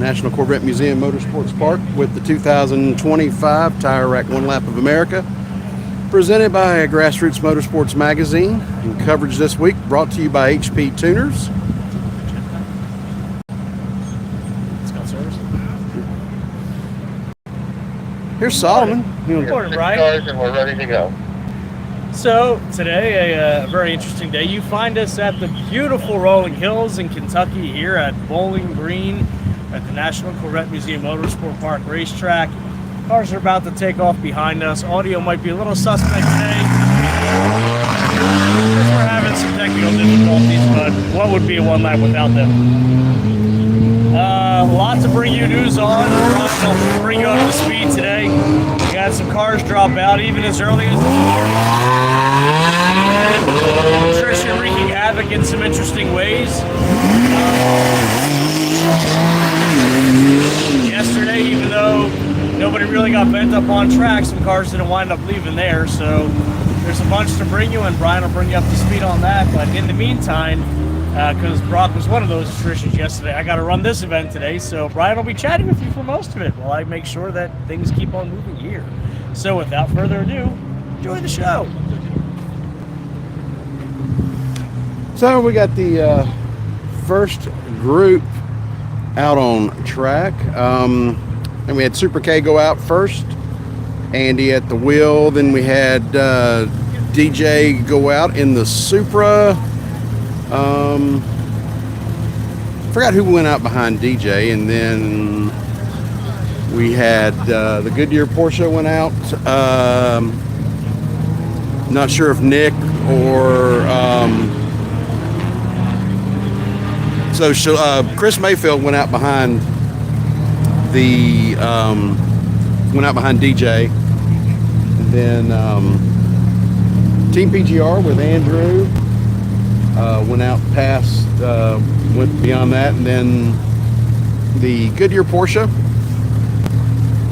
National Corvette Museum Motorsports Park with the 2025 Tire Rack One Lap of America, presented by Grassroots Motorsports Magazine, and coverage this week brought to you by HP Tuners. Here's Solomon. Morning, Brian. Cars and we're ready to go. So today, a very interesting day. You find us at the beautiful rolling hills in Kentucky here at Bowling Green at the National Corvette Museum Motorsport Park racetrack. Cars are about to take off behind us. Audio might be a little suspect today. We're having some technical difficulties, but what would be a one lap without them? Lots to bring you news on. I'll bring you up to speed today. We got some cars drop out even as early as Tricia wreaking havoc in some interesting ways. Yesterday, even though nobody really got bent up on track, some cars didn't wind up leaving there. So there's a bunch to bring you, and Brian will bring you up to speed on that. But in the meantime, because Brock was one of those attritions yesterday, I got to run this event today, so Brian will be chatting with you for most of it while I make sure that things keep on moving here. So without further ado, enjoy the show. So we got the first group out on track, and we had Super K go out first, Andy at the wheel, then we had DJ go out in the Supra. Forgot who went out behind DJ, and then we had the Goodyear Porsche went out. Not sure if Nick or Chris Mayfield went out behind the DJ, and then Team PGR with Andrew. Went out past, went beyond that, and then the Goodyear Porsche.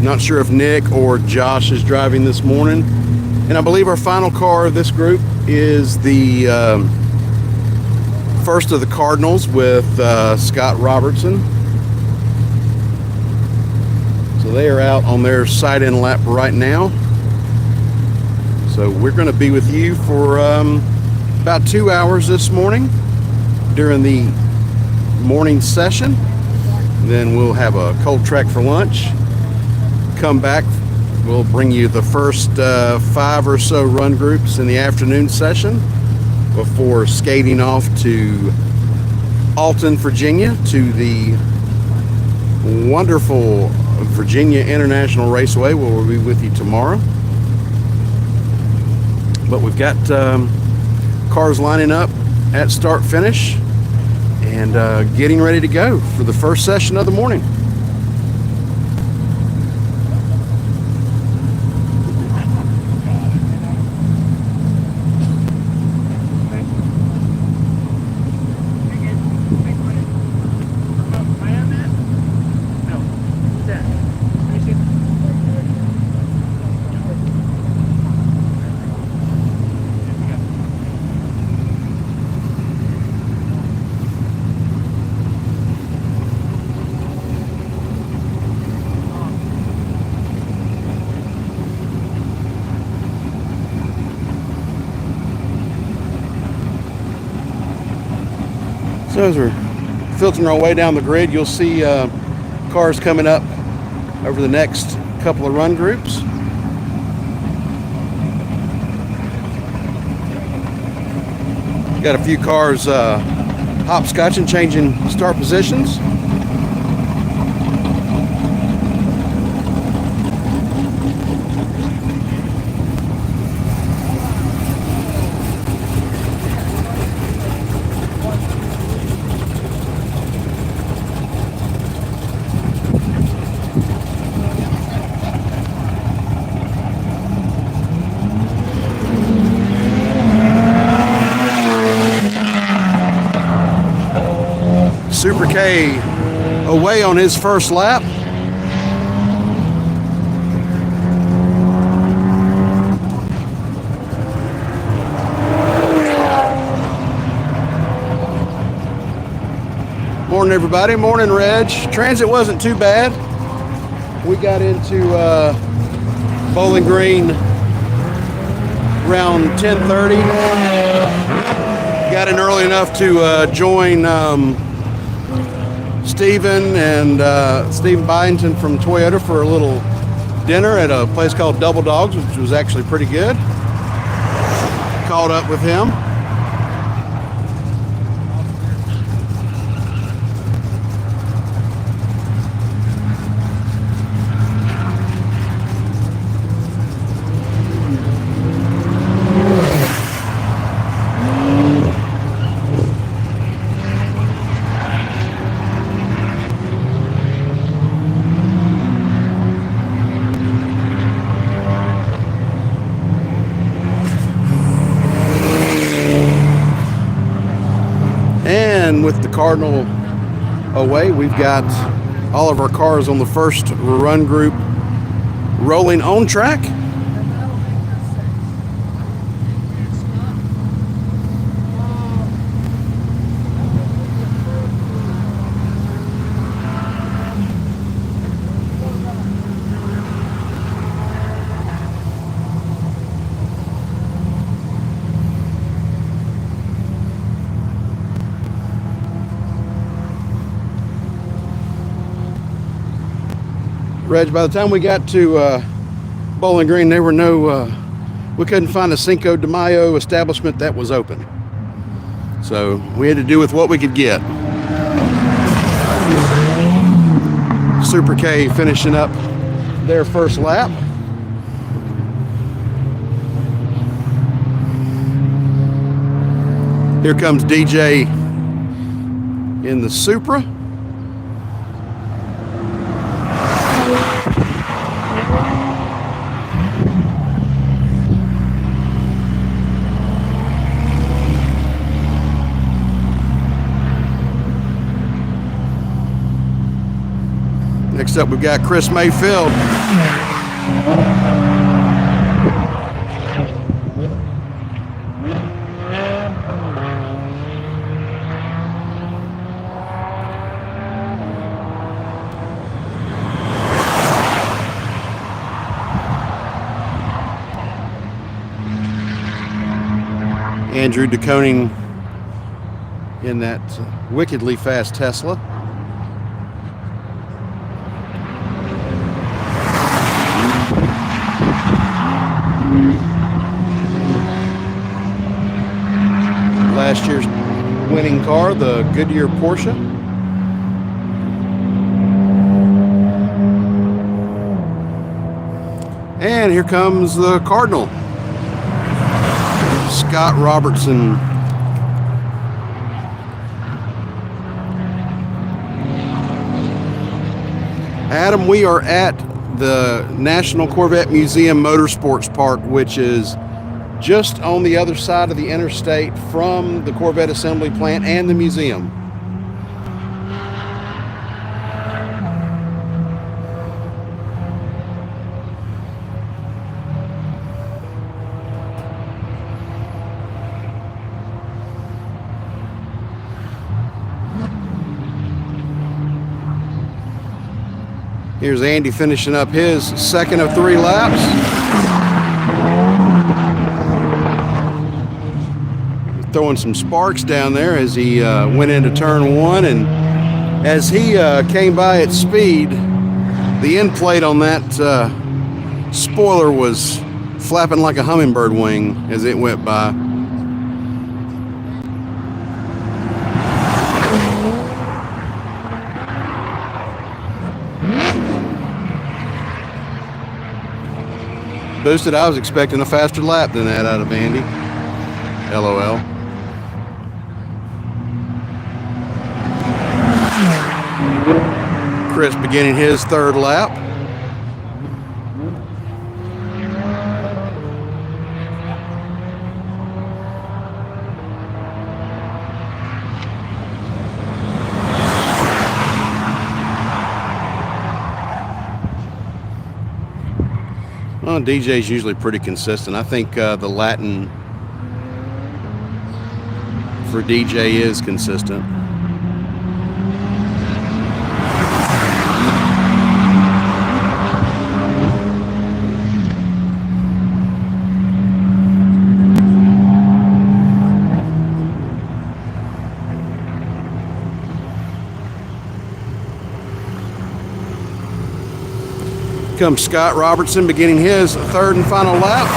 Not sure if Nick or Josh is driving this morning. And I believe our final car of this group is the first of the Cardinals with Scott Robertson. So they are out on their side-in lap right now. So we're going to be with you for about 2 hours this morning during the morning session. Then we'll have a cold track for lunch. Come back, we'll bring you the first 5 or so run groups in the afternoon session before skating off to Alton, Virginia, to the wonderful Virginia International Raceway, where we'll be with you tomorrow. But we've got cars lining up at start finish and getting ready to go for the first session of the morning. So as we're filtering our way down the grid, you'll see cars coming up over the next couple of run groups. Got a few cars hopscotching, changing start positions. Super K away on his first lap. Morning, everybody. Morning, Reg. Transit wasn't too bad. We got into Bowling Green around 10:30. Got in early enough to join Stephen and Stephen Byington from Toyota for a little dinner at a place called Double Dogs, which was actually pretty good. Caught up with him. And with the Cardinal away, we've got all of our cars on the first run group rolling on track. Reg, by the time we got to Bowling Green, there were we couldn't find a Cinco de Mayo establishment that was open. So we had to do with what we could get. Super K finishing up their first lap. Here comes DJ in the Supra. Next up, we've got Chris Mayfield. Andrew DeConing in that wickedly fast Tesla. Last year's winning car, the Goodyear Porsche. And here comes the Cardinal, Scott Robertson. Adam, we are at the National Corvette Museum Motorsports Park, which is just on the other side of the interstate from the Corvette assembly plant and the museum. Here's Andy finishing up his second of 3 laps. Throwing some sparks down there as he went into turn 1, and as he came by at speed, the end plate on that spoiler was flapping like a hummingbird wing as it went by. Boosted, I was expecting a faster lap than that out of Andy. LOL. Chris beginning his third lap. Well, DJ's usually pretty consistent. I think the Latin for DJ is consistent. Comes Scott Robertson beginning his third and final lap.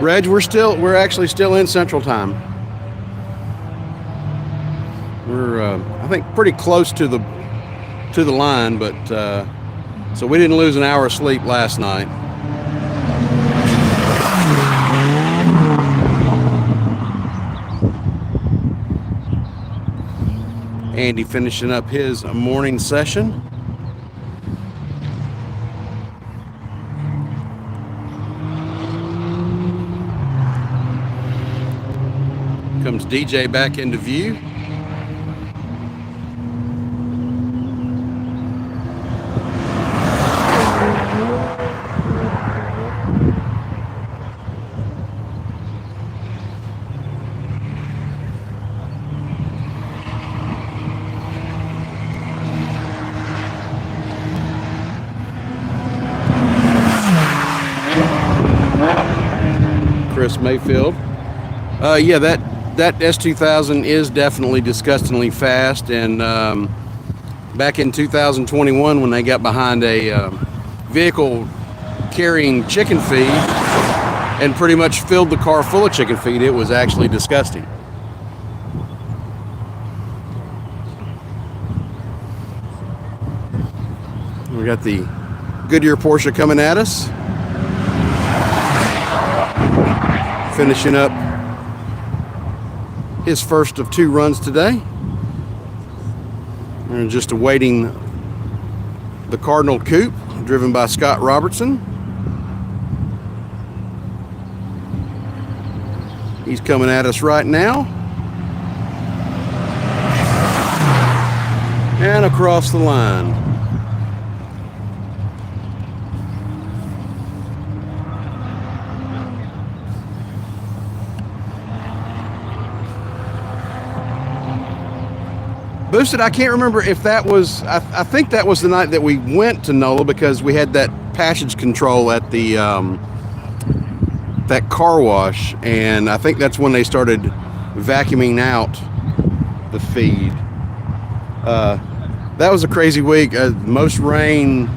Reg, we're actually still in Central Time. We're I think pretty close to the line, but so we didn't lose an hour of sleep last night. Andy finishing up his morning session. Comes DJ back into view. Chris Mayfield. Yeah, that S2000 is definitely disgustingly fast, and back in 2021 when they got behind a vehicle carrying chicken feed and pretty much filled the car full of chicken feed, it was actually disgusting. We got the Goodyear Porsche coming at us, finishing up his first of 2 runs today. We're just awaiting the Cardinal Coupe, driven by Scott Robertson. He's coming at us right now. And across the line. Boosted, I can't remember if that was, I think that was the night that we went to NOLA, because we had that passage control at the, that car wash, and I think that's when they started vacuuming out the feed. That was a crazy week. Most rain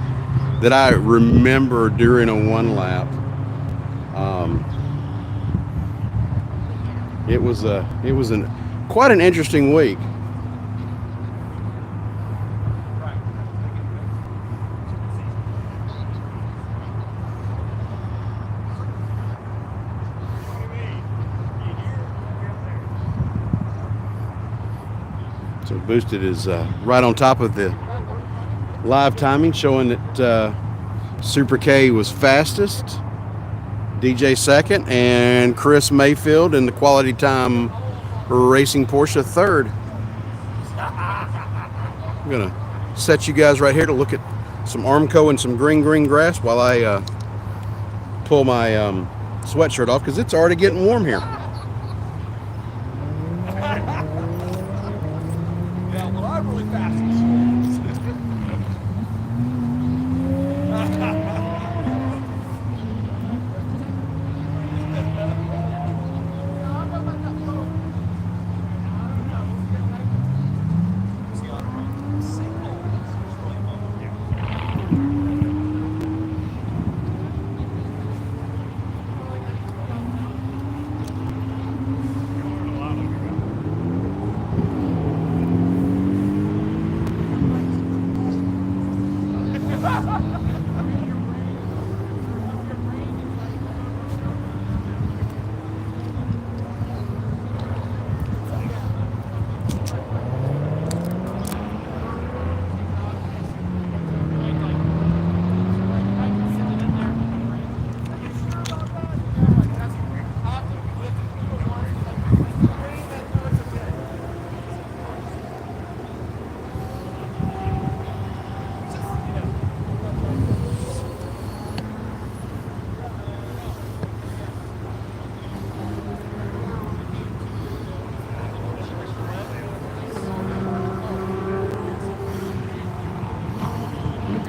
that I remember during a 1 lap. It was quite an interesting week. So Boosted is right on top of the live timing, showing that Super K was fastest, DJ second, and Chris Mayfield in the Quality Time Racing Porsche third. I'm gonna set you guys right here to look at some Armco and some green grass while I pull my sweatshirt off, because it's already getting warm here. Really fast.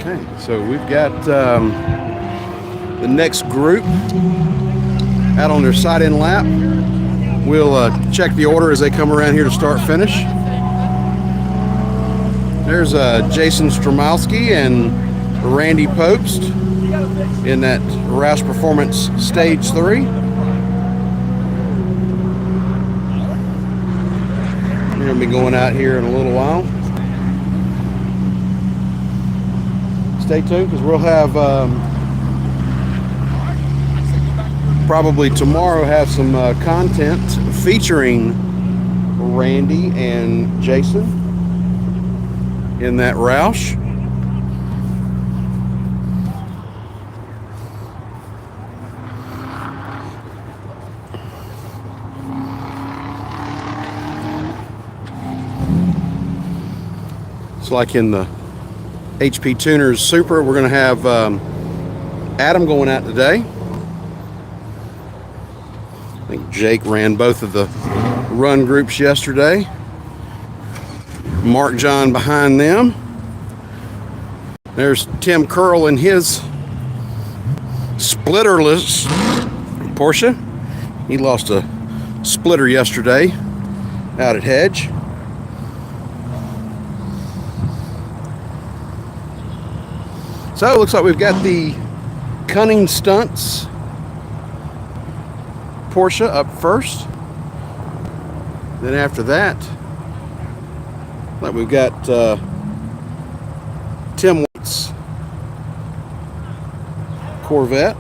Okay, so we've got the next group out on their side-in lap. We'll check the order as they come around here to start finish. There's Jason Stromowski and Randy Popst in that Roush Performance Stage 3. We're going to be going out here in a little while. Stay tuned because we'll have probably tomorrow have some content featuring Randy and Jason in that Roush. It's like in the HP Tuners Super, we're going to have Adam going out today. I think Jake ran both of the run groups yesterday. Mark John behind them. There's Tim Curl in his splitterless Porsche. He lost a splitter yesterday out at Hedge. So it looks like we've got the Cunning Stunts Porsche up first. Then after that, like we've got Tim White's Corvette.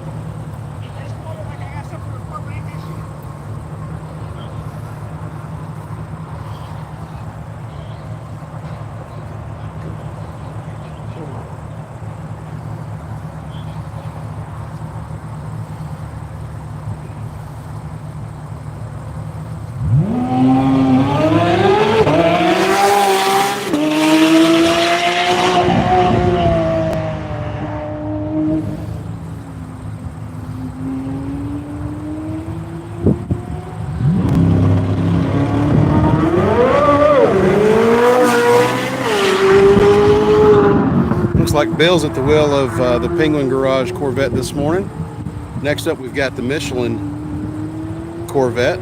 Like Bill's at the wheel of the Penguin Garage Corvette this morning. Next up, we've got the Michelin Corvette.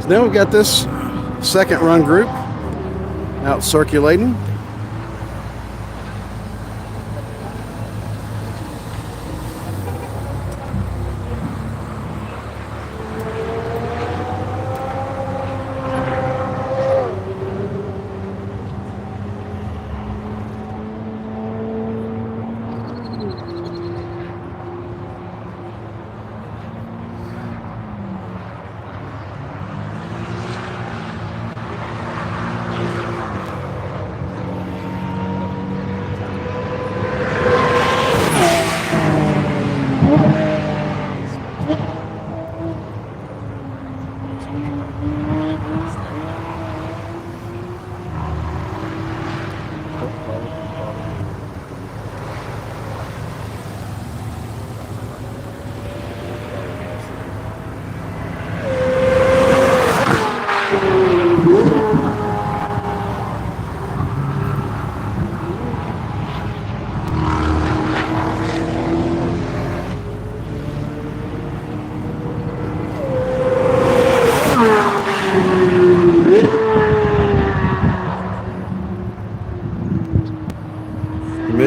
Now we've got this second run group out circulating.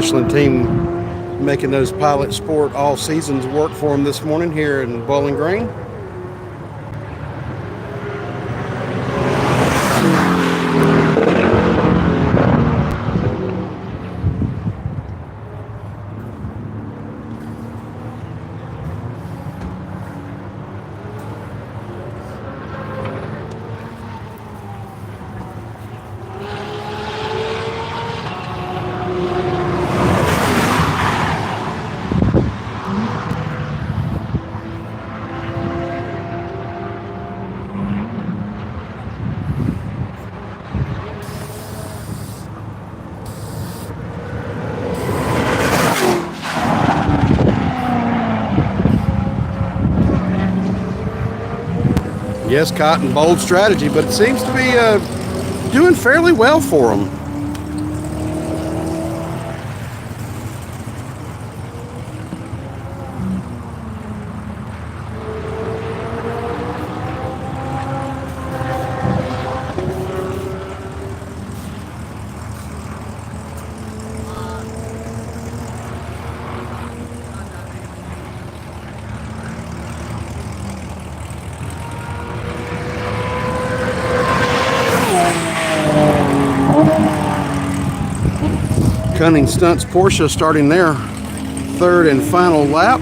Michelin team making those Pilot Sport all seasons work for them this morning here in Bowling Green. Yes, Cotton, bold strategy, but it seems to be doing fairly well for them. Cunning Stunts Porsche starting their third and final lap.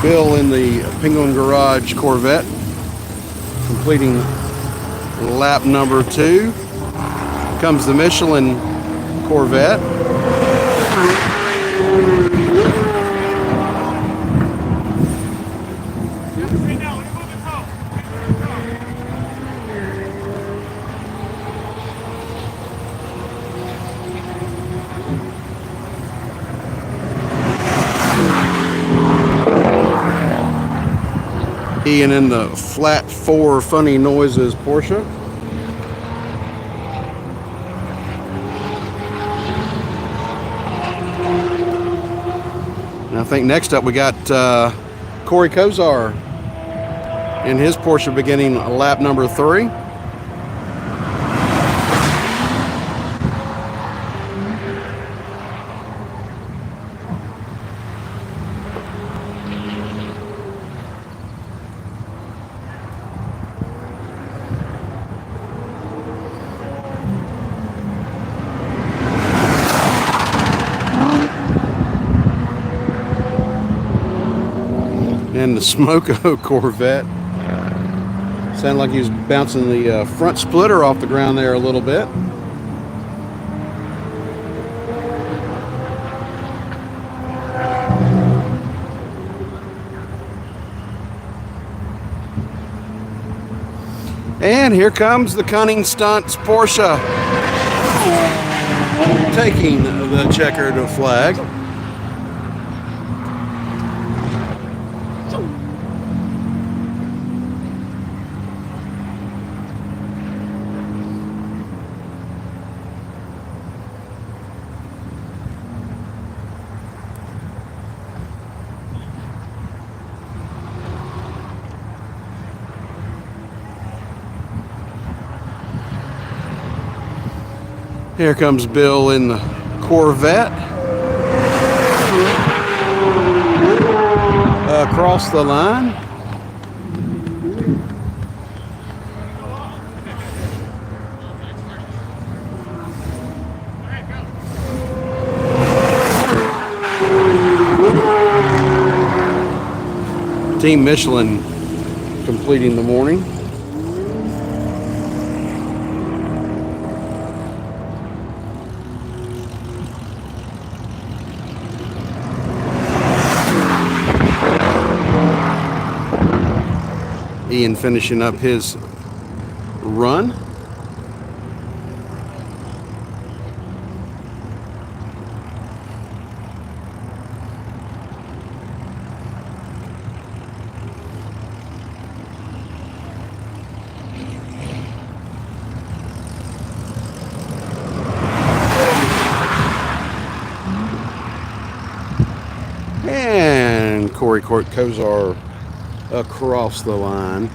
Bill in the Penguin Garage Corvette, completing lap number 2. Comes the Michelin Corvette. Ian in the flat 4 Funny Noises Porsche. And I think next up we got Corey Kozar in his Porsche beginning lap number 3. And the Smoko Corvette. Sounded like he was bouncing the front splitter off the ground there a little bit. And here comes the Cunning Stunts Porsche, taking the checkered flag. Here comes Bill in the Corvette. Across the line. Team Michelin completing the morning. Ian finishing up his run. Corey Kozar across the line.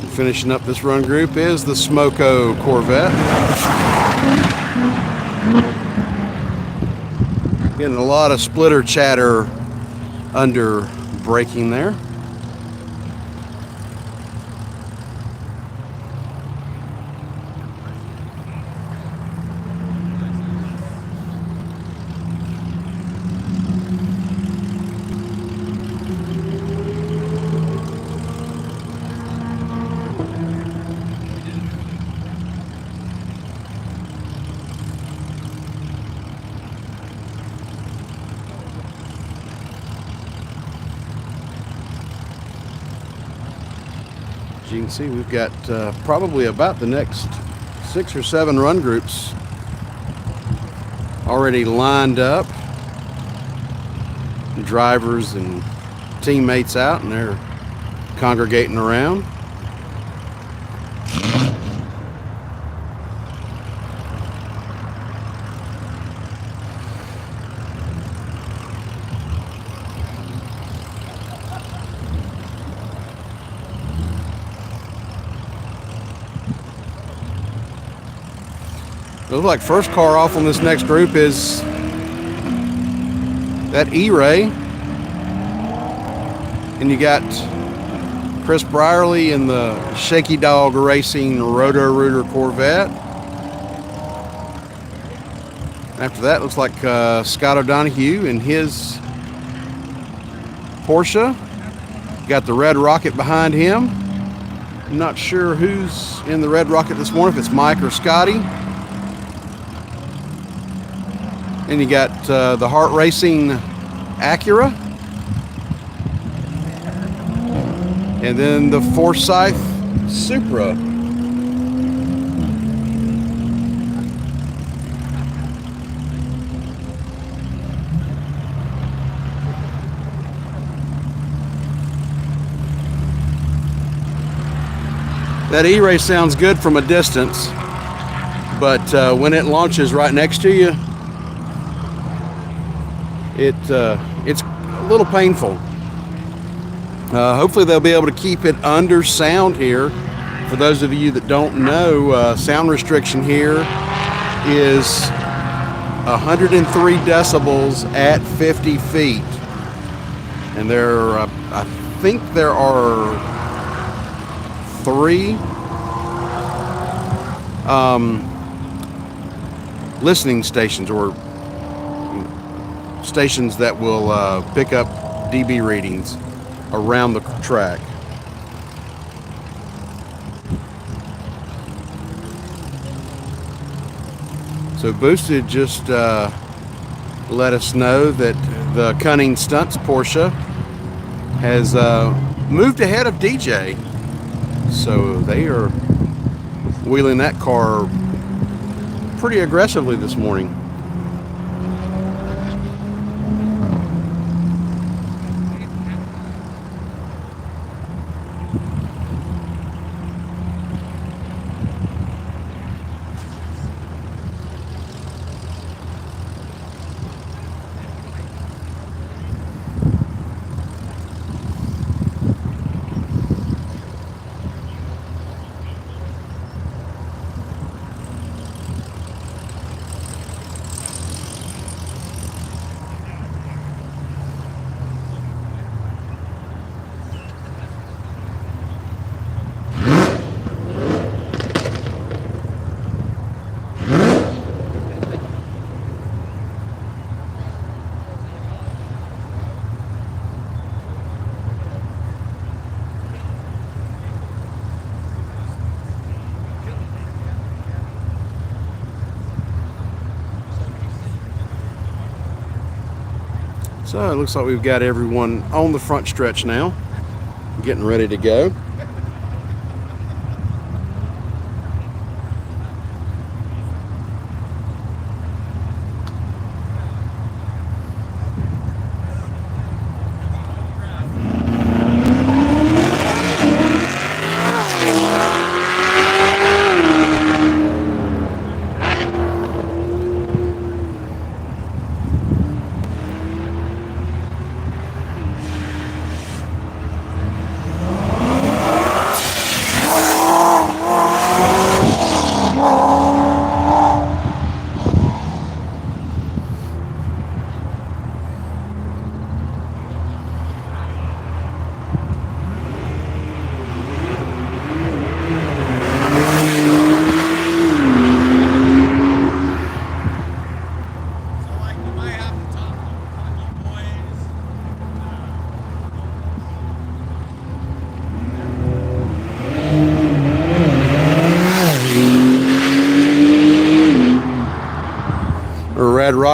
And finishing up this run group is the Smoko Corvette. Getting a lot of splitter chatter under braking there. As you can see, we've got probably about the next 6 or 7 run groups already lined up. Drivers and teammates out, and they're congregating around. Looks like first car off on this next group is that E-Ray. And you got Chris Brierly in the Shaky Dog Racing Roto-Rooter Corvette. After that, looks like Scott O'Donoghue in his Porsche. Got the Red Rocket behind him. I'm not sure who's in the Red Rocket this morning, if it's Mike or Scotty. And you got the Hart Racing Acura. And then the Forsyth Supra. That E-Ray sounds good from a distance, but when it launches right next to you, it's a little painful. Hopefully they'll be able to keep it under sound here. For those of you that don't know, sound restriction here is 103 decibels at 50 feet. And I think there are 3 listening stations, or stations that will pick up dB readings around the track. So Boosted just let us know that the Cunning Stunts Porsche has moved ahead of DJ. So they are wheeling that car pretty aggressively this morning. So it looks like we've got everyone on the front stretch now, getting ready to go.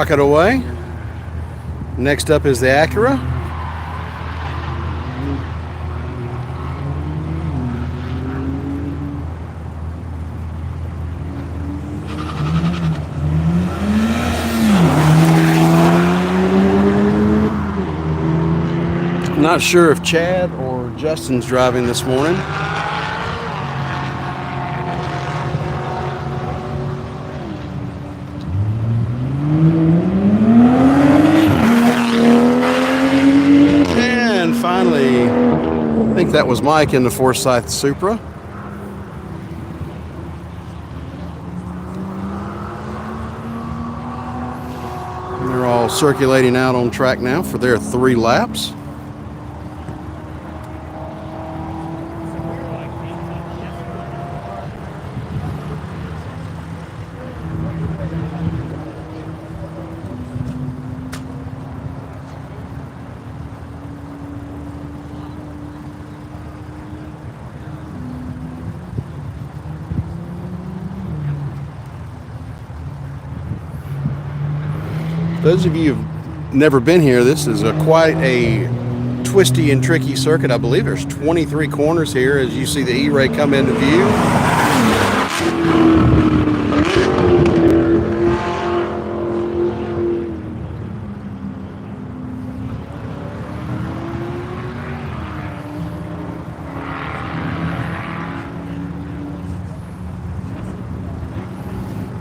rocket away. Next up is the Acura. Not sure if Chad or Justin's driving this morning. And finally, I think that was Mike in the Forsyth Supra. And they're all circulating out on track now for their 3 laps. Those of you who've never been here, this is quite a twisty and tricky circuit. I believe there's 23 corners here as you see the E-Ray come into view.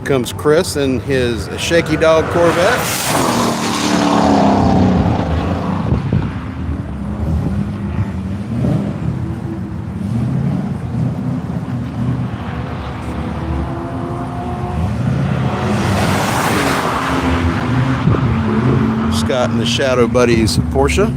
Comes Chris in his Shaky Dog Corvette. Scott and the Shadow Buddies Porsche.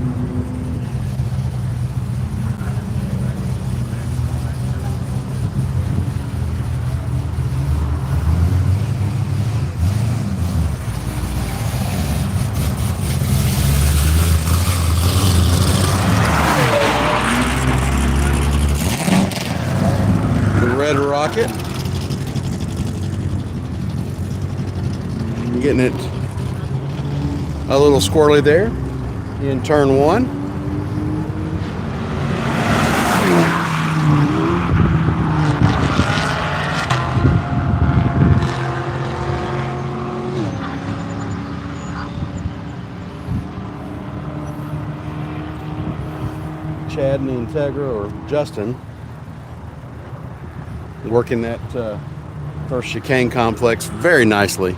Red Rocket. Getting it a little squirrely there in turn 1. Chad and the Integra, or Justin, working that first chicane complex very nicely.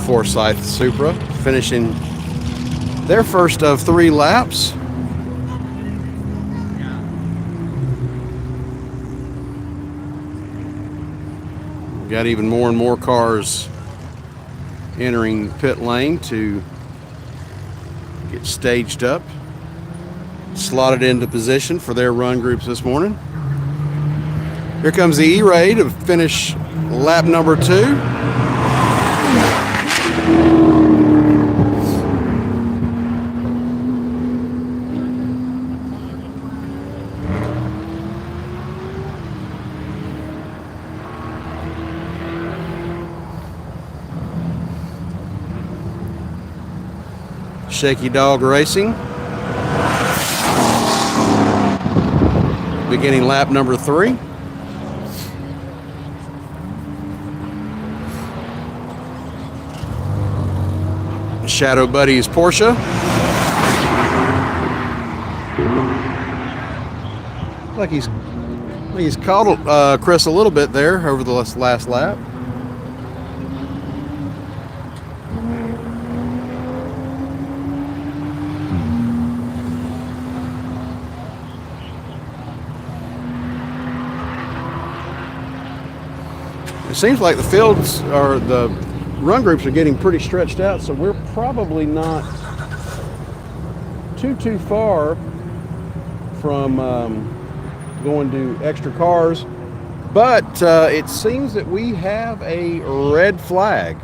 Forsyth Supra finishing their first of 3 laps. We've got even more and more cars entering pit lane to get staged up, slotted into position for their run groups this morning. Here comes the E-Ray to finish lap number 2. Shaky Dog Racing, beginning lap number 3. Shadow Buddies Porsche. Like he's caught Chris a little bit there over the last lap. It seems like the fields or the run groups are getting pretty stretched out, so we're probably not too far from going to extra cars, but it seems that we have a red flag.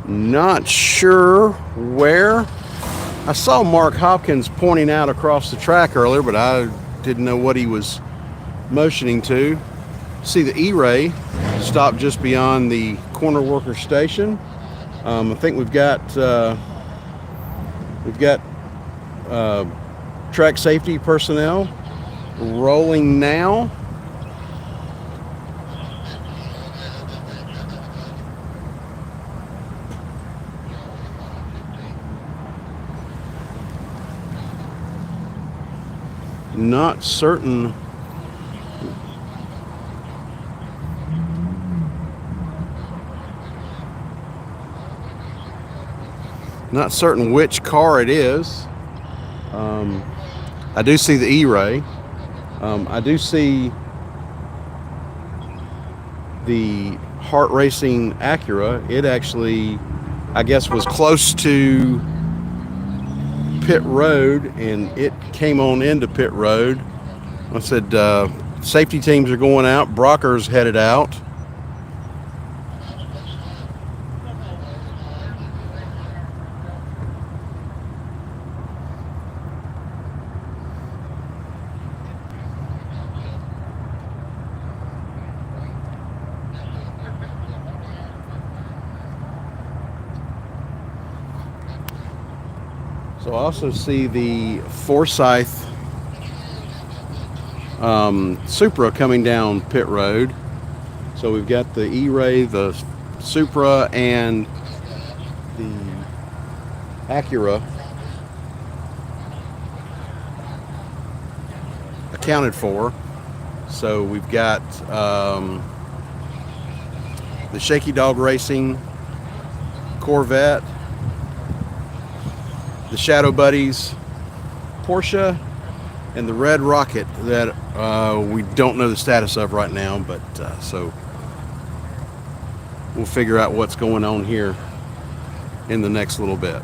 Not sure where. I saw Mark Hopkins pointing out across the track earlier, but I didn't know what he was motioning to. See the E-Ray stopped just beyond the corner worker station. I think we've got track safety personnel rolling now. Not certain which car it is. I do see the E-Ray. I do see the Heart Racing Acura. It actually, I guess, was close to pit road, and it came on into pit road. I said safety teams are going out. Brocker's headed out. So I also see the Forsyth Supra coming down pit road. So we've got the E-Ray, the Supra, and the Acura accounted for. So we've got the Shaky Dog Racing Corvette, the Shadow Buddies Porsche, and the Red Rocket that we don't know the status of right now, but so we'll figure out what's going on here in the next little bit.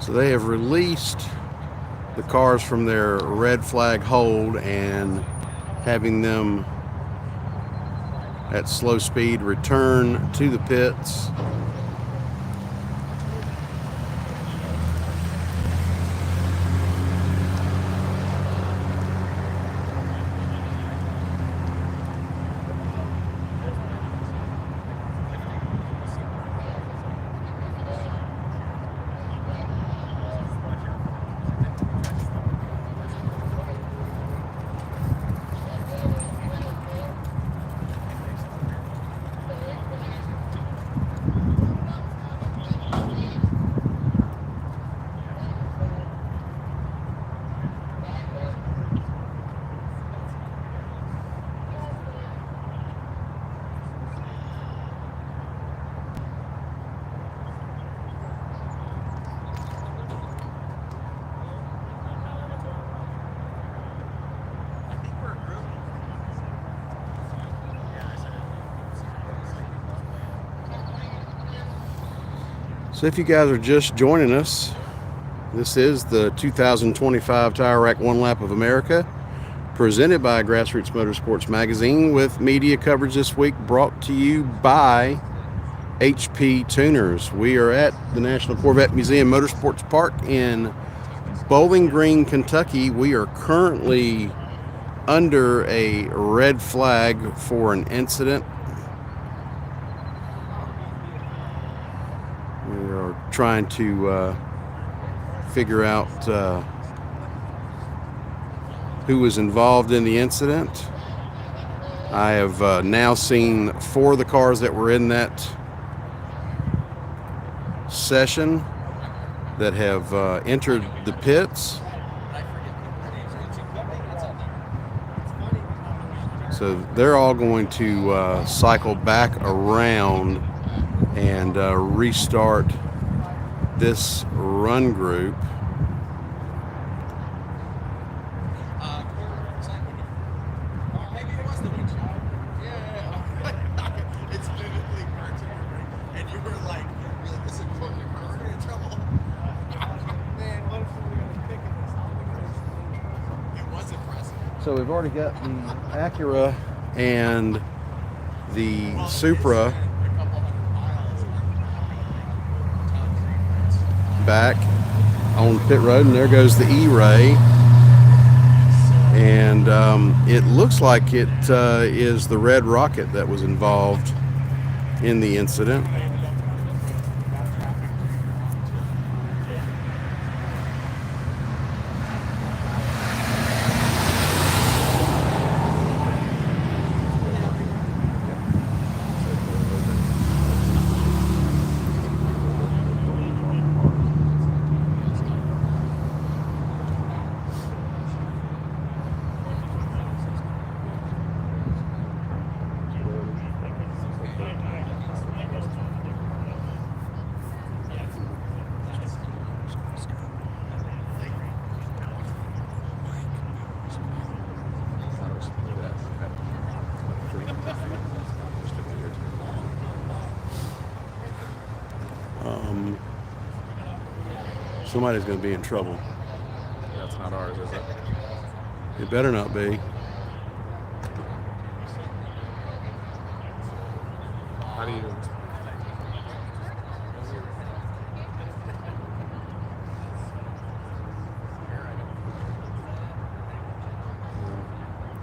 So they have released the cars from their red flag hold and having them at slow speed return to the pits. So if you guys are just joining us, this is the 2025 Tire Rack One Lap of America, presented by Grassroots Motorsports Magazine, with media coverage this week brought to you by HP Tuners. We are at the National Corvette Museum Motorsports Park in Bowling Green, Kentucky. We are currently under a red flag for an incident. We are trying to figure out who was involved in the incident. I have now seen 4 of the cars that were in that session that have entered the pits. So they're all going to cycle back around and restart this run group. So we've already got the Acura and the Supra back on pit road, and there goes the E-Ray. And it looks like it is the Red Rocket that was involved in the incident. Somebody's going to be in trouble. That's not ours, is it? It better not be. How do you...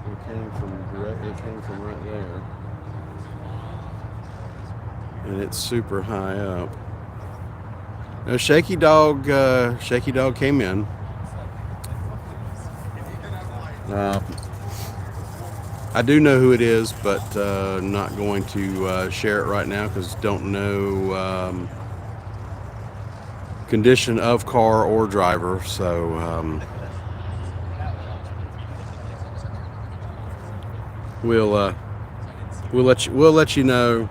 It came from right there. And it's super high up. No, Shaky Dog came in. I do know who it is, but not going to share it right now because don't know condition of car or driver. So we'll let you know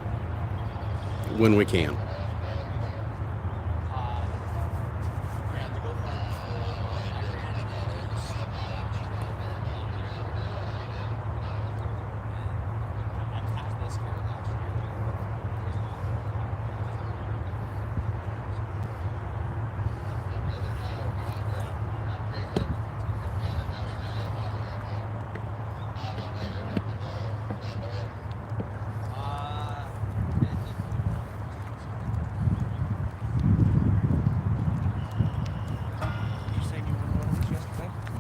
when we can.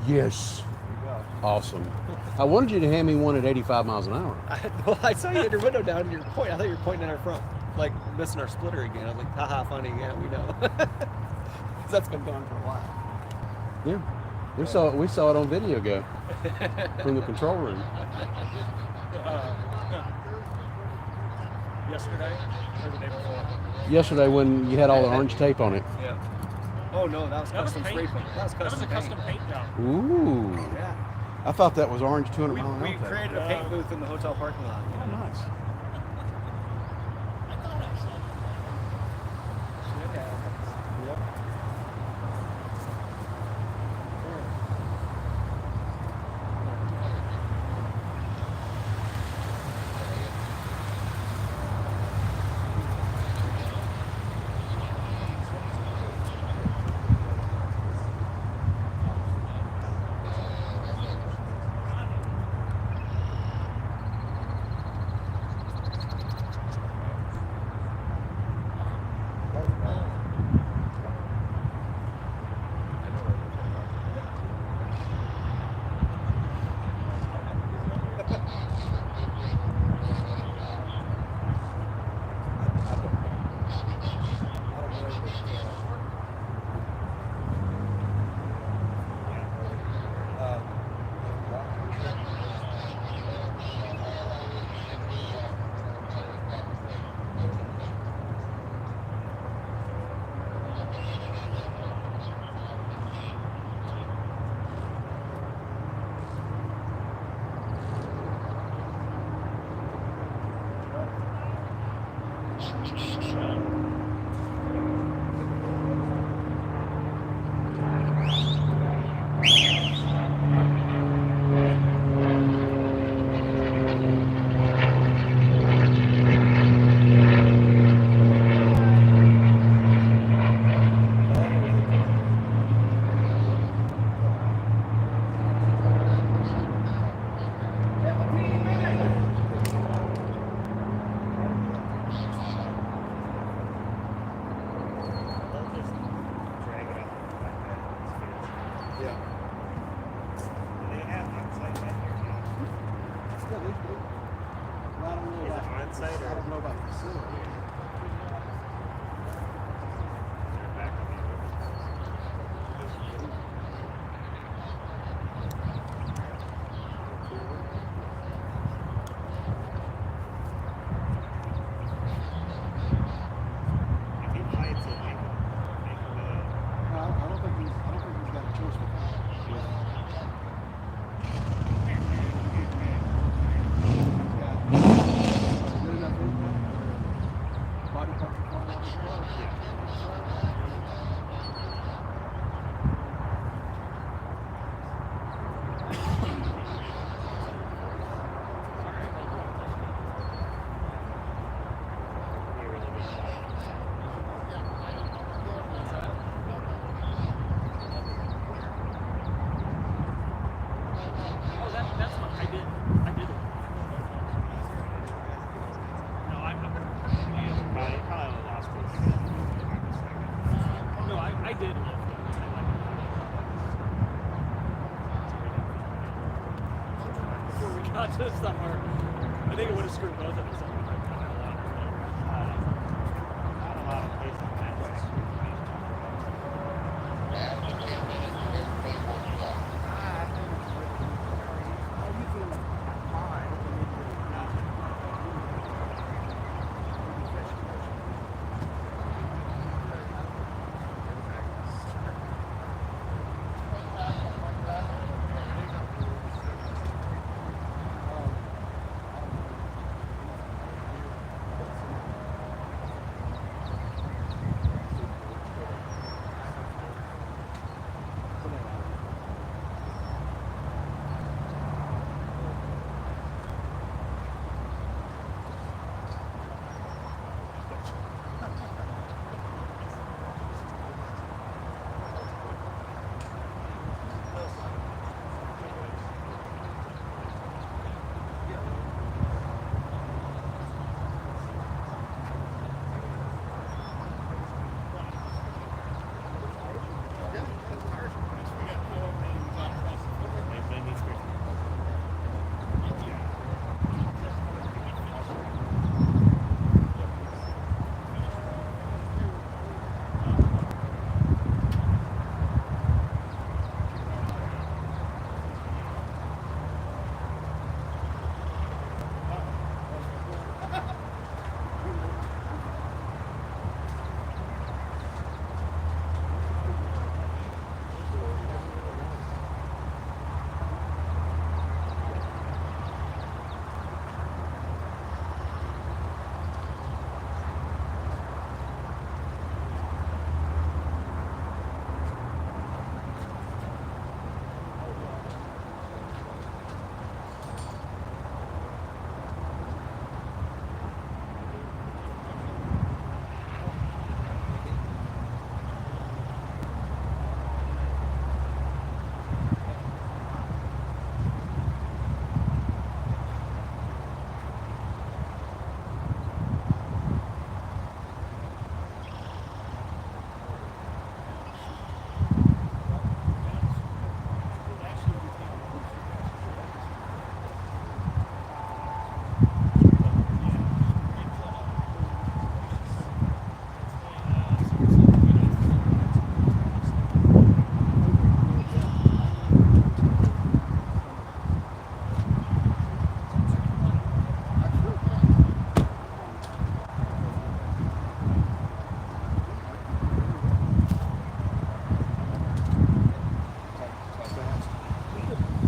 Yes. Awesome. I wanted you to hand me one at 85 miles an hour. I saw you had your window down and you're pointing. I thought you were pointing at our front, like missing our splitter again. I was like, haha, funny. Yeah, we know. That's been going for a while. Yeah. We saw it on video go from the control room. Yesterday or the day before? Yesterday when you had all the orange tape on it. Yeah. Oh no, that was custom spray paint. That was a custom paint job. Ooh. Yeah. I thought that was orange 200 mile an hour. We created a paint booth in the hotel parking lot. Oh, nice. Yep. Yeah. They have on-site vendor now. Yeah, well, I don't know Is it about on-site or- I don't know about the facility. They're back on the If he fights it, make him No, I don't think he's got a choice with that. Good enough impact where body parts are flying off his glove. be a really good shot. Oh, that's what I did. I did it. No, I'm not. Probably lost it. No, I did. Before we got to somewhere, I think it would have screwed both of us up. Not a lot of places in that way.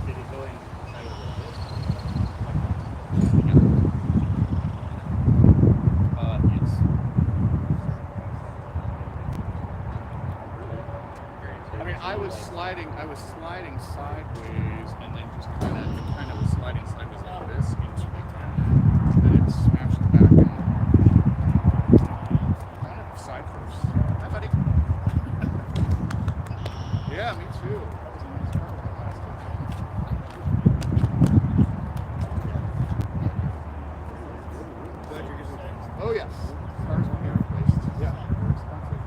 Did he go in? Yes. I mean, I was sliding sideways, and then just kind of was sliding sideways like this into the ground. Then it smashed back in. Kind of side first. Hi, buddy. Yeah, me too. That was a nice car when I last did. Oh yes, cars will be replaced. Yeah, they're expensive.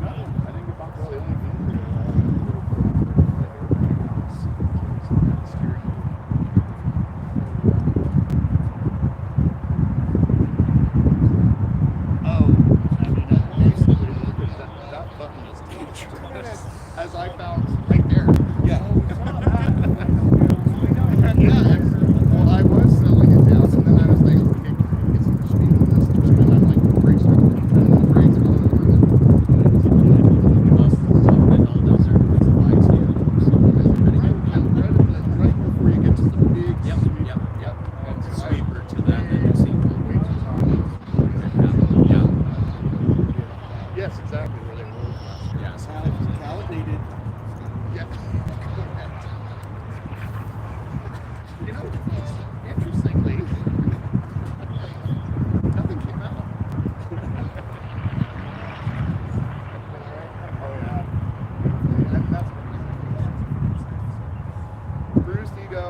No, I didn't get bumped. Well, the only as I found right there. Yeah. Yeah. Well, I was selling it down, and then I was like, okay, can I get some speed on this? And I'm like, the brakes are going, and the brakes are going. Right before you get to the big sweeper. Yep. And so Sweeper to then you see. Yeah. Yes, exactly where they were. Yeah. So Validated. Yeah. You know, interestingly, nothing came out. And that's bruised ego.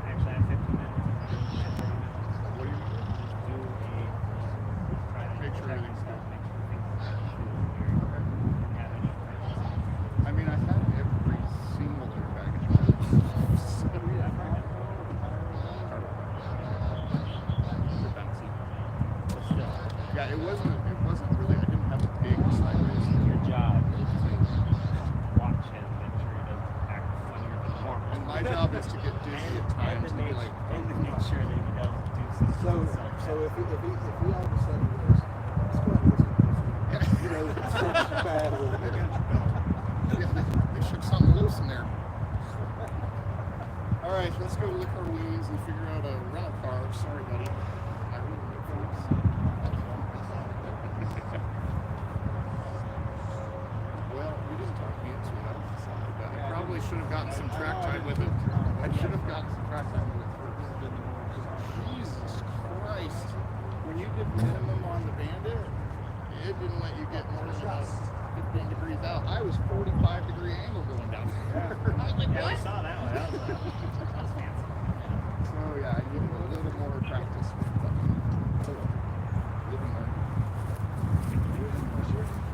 Actually, I have 15 minutes. What do you Try to Make sure check everything's stuff, good. make sure things have any I mean, I had every single airbag in Yeah, it wasn't really, I didn't have a big sideways. your job is to watch him, make sure he doesn't act funnier than normal. And my job is to get dizzy at times and be like, and to make sure that he doesn't do something. So if he all of a sudden goes, let's go out and listen to this. You know, it's not bad or whatever. yeah, they shook something loose in there. All right, let's go lick our wounds and figure out a rental car. Sorry, buddy. I really need folks. Well, we didn't talk me into it. I probably should have gotten some track time with it. I should have gotten some track time with it first. Jesus Christ. When you did minimum on the Bandit, it didn't let you get more than about 15 degrees out. I was 45-degree angle going down there. I was like, Yeah, we what? saw that one. That was fancy. So yeah, I needed a little more practice with living there.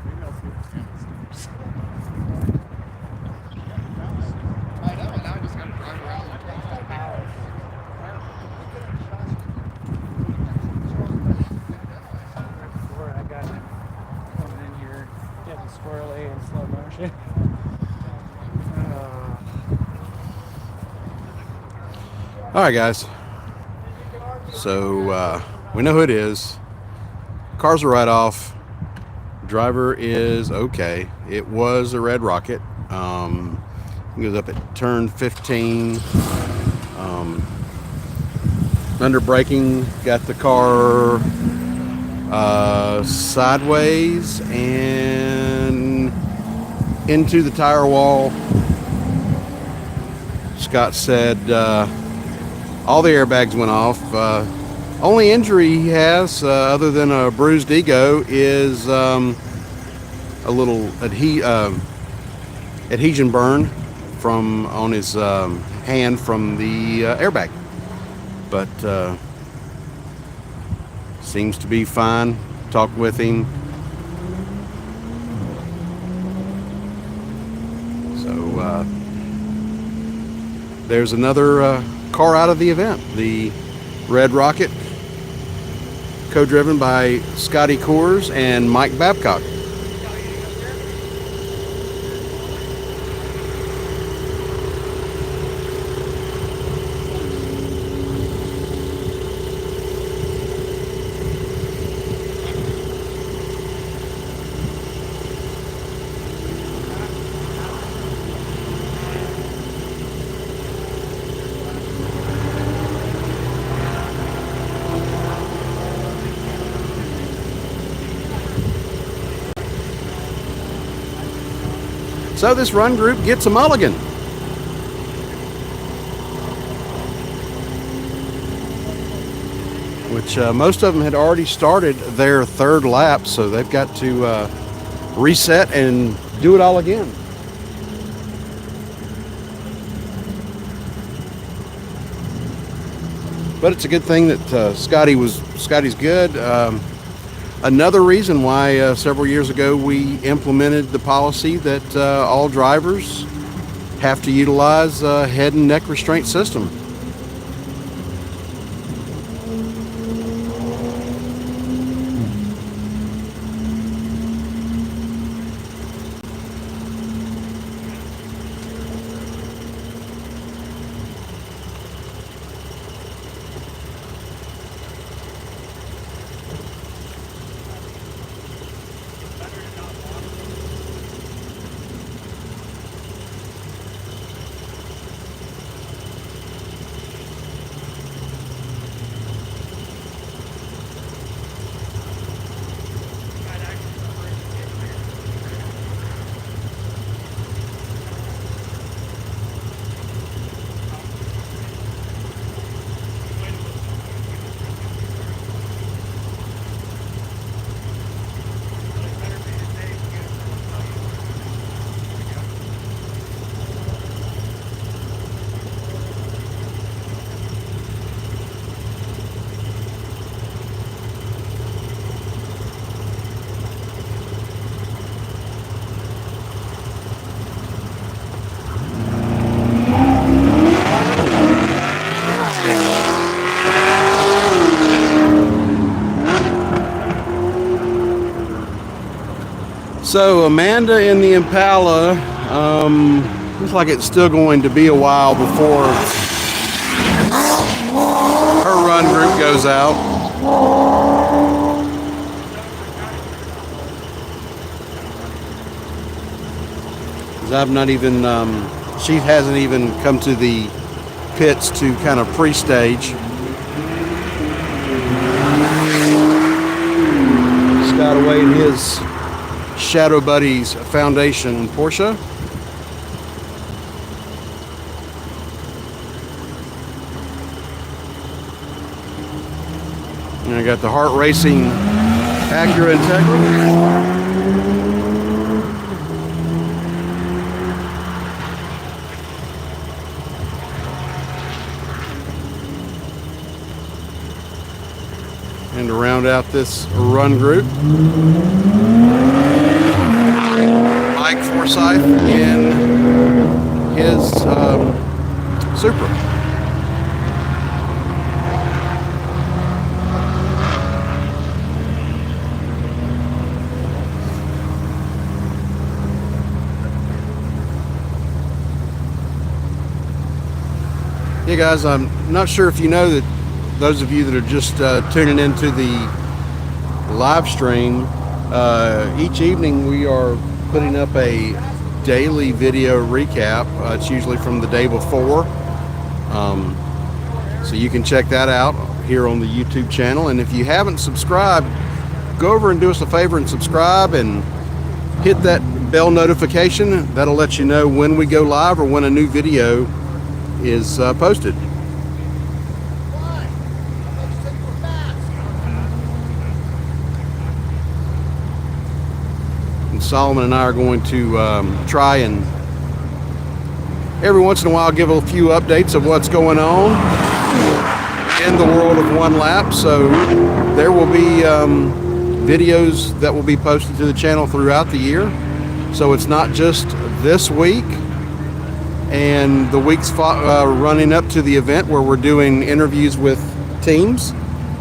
Maybe I'll see what Sam's doing. I know, now I just gotta drive around and Before I got coming in here, getting squirrely in slow motion. All right, guys. So we know who it is. Cars are right off. Driver is okay. It was a Red Rocket. It goes up at turn 15. Under braking, got the car sideways and into the tire wall. Scott said all the airbags went off. Only injury he has, other than a bruised ego, is a little adhesion burn from on his hand from the airbag. But seems to be fine. Talked with him. So there's another car out of the event. The Red Rocket, co-driven by Scotty Coors and Mike Babcock. So this run group gets a mulligan. Which most of them had already started their third lap, so they've got to reset and do it all again. But it's a good thing that Scotty's good. Another reason why several years ago we implemented the policy that all drivers have to utilize a head and neck restraint system. So Amanda in the Impala, looks like it's still going to be a while before her run group goes out. 'Cause I've not even, she hasn't even come to the pits to kind of pre-stage. Scott away in his Shadow Buddies Foundation Porsche. And I got the Heart Racing Acura Integra. And to round out this run group, Mike Forsyth in his Supra. Hey guys, I'm not sure if you know that those of you that are just tuning into the live stream, each evening we are putting up a daily video recap. It's usually from the day before. So you can check that out here on the YouTube channel. And if you haven't subscribed, go over and do us a favor and subscribe and hit that bell notification. That'll let you know when we go live or when a new video is posted. And Solomon and I are going to try and every once in a while give a few updates of what's going on in the world of one lap. So there will be videos that will be posted to the channel throughout the year. So it's not just this week and the weeks running up to the event where we're doing interviews with teams.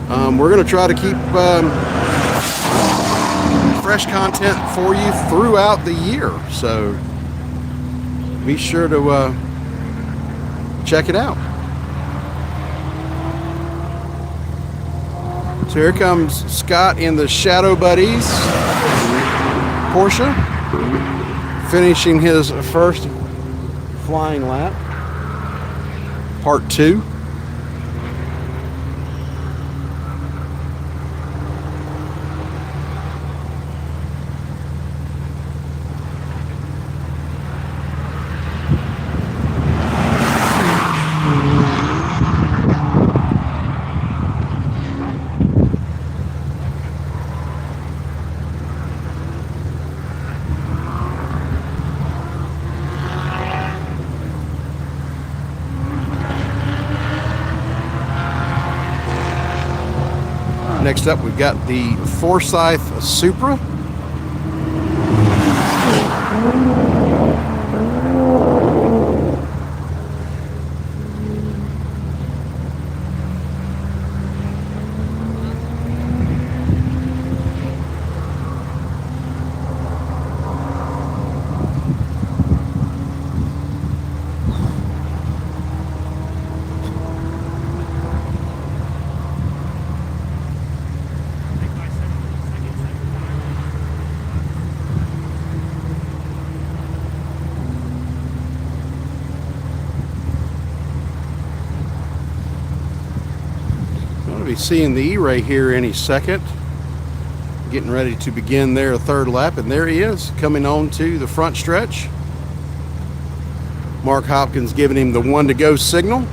We're going to try to keep fresh content for you throughout the year. So be sure to check it out. So here comes Scott in the Shadow Buddies Porsche, finishing his first flying lap, part 2. Next up, we've got the Forsyth Supra. Be seeing the E-Ray here any second, getting ready to begin their third lap, and there he is coming on to the front stretch. Mark Hopkins giving him the 1 to go signal.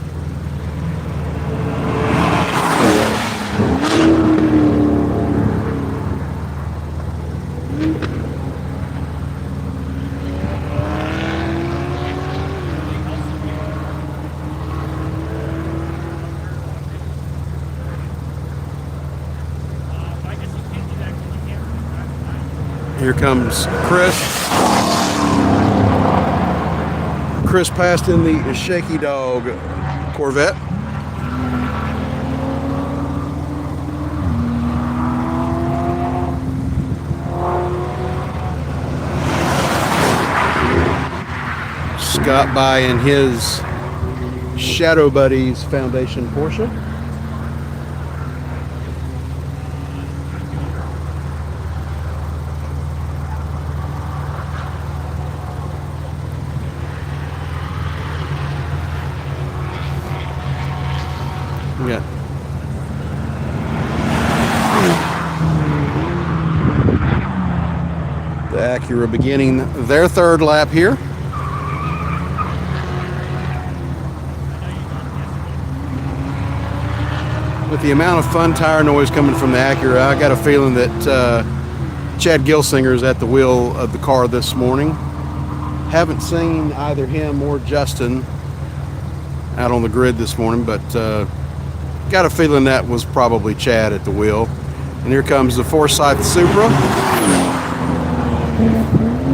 Here comes Chris. Chris passed in the Shaky Dog Corvette. got by in his Shadow Buddies Foundation Porsche. We got the Acura beginning their third lap here. With the amount of fun tire noise coming from the Acura, I got a feeling that Chad Gilsinger's at the wheel of the car this morning. Haven't seen either him or Justin out on the grid this morning, but got a feeling that was probably Chad at the wheel. And here comes the Forsyth Supra,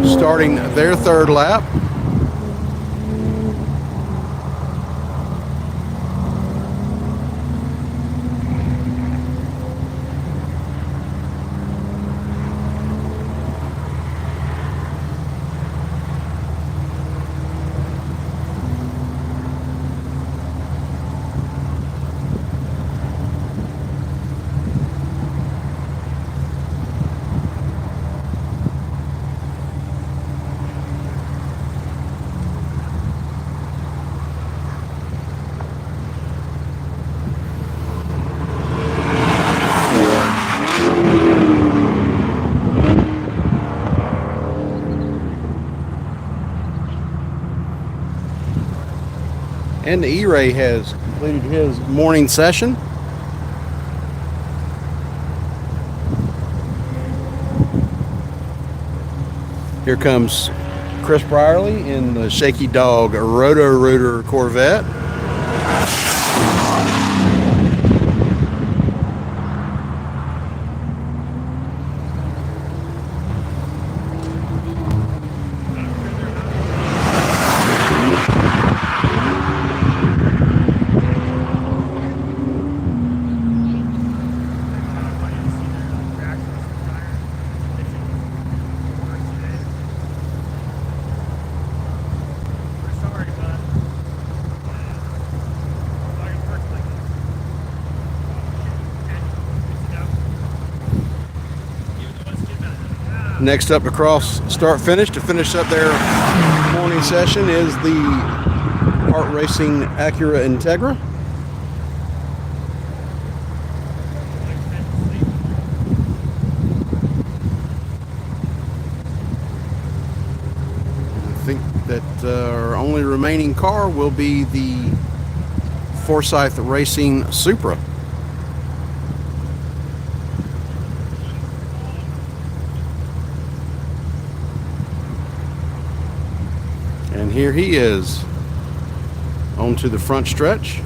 starting their third lap. And the E-Ray has completed his morning session. Here comes Chris Brierly in the Shaky Dog Roto-Rooter Corvette. Next up across start finish to finish up their morning session is the Hart Racing Acura Integra. I think that our only remaining car will be the Forsyth Racing Supra. And here he is onto the front stretch.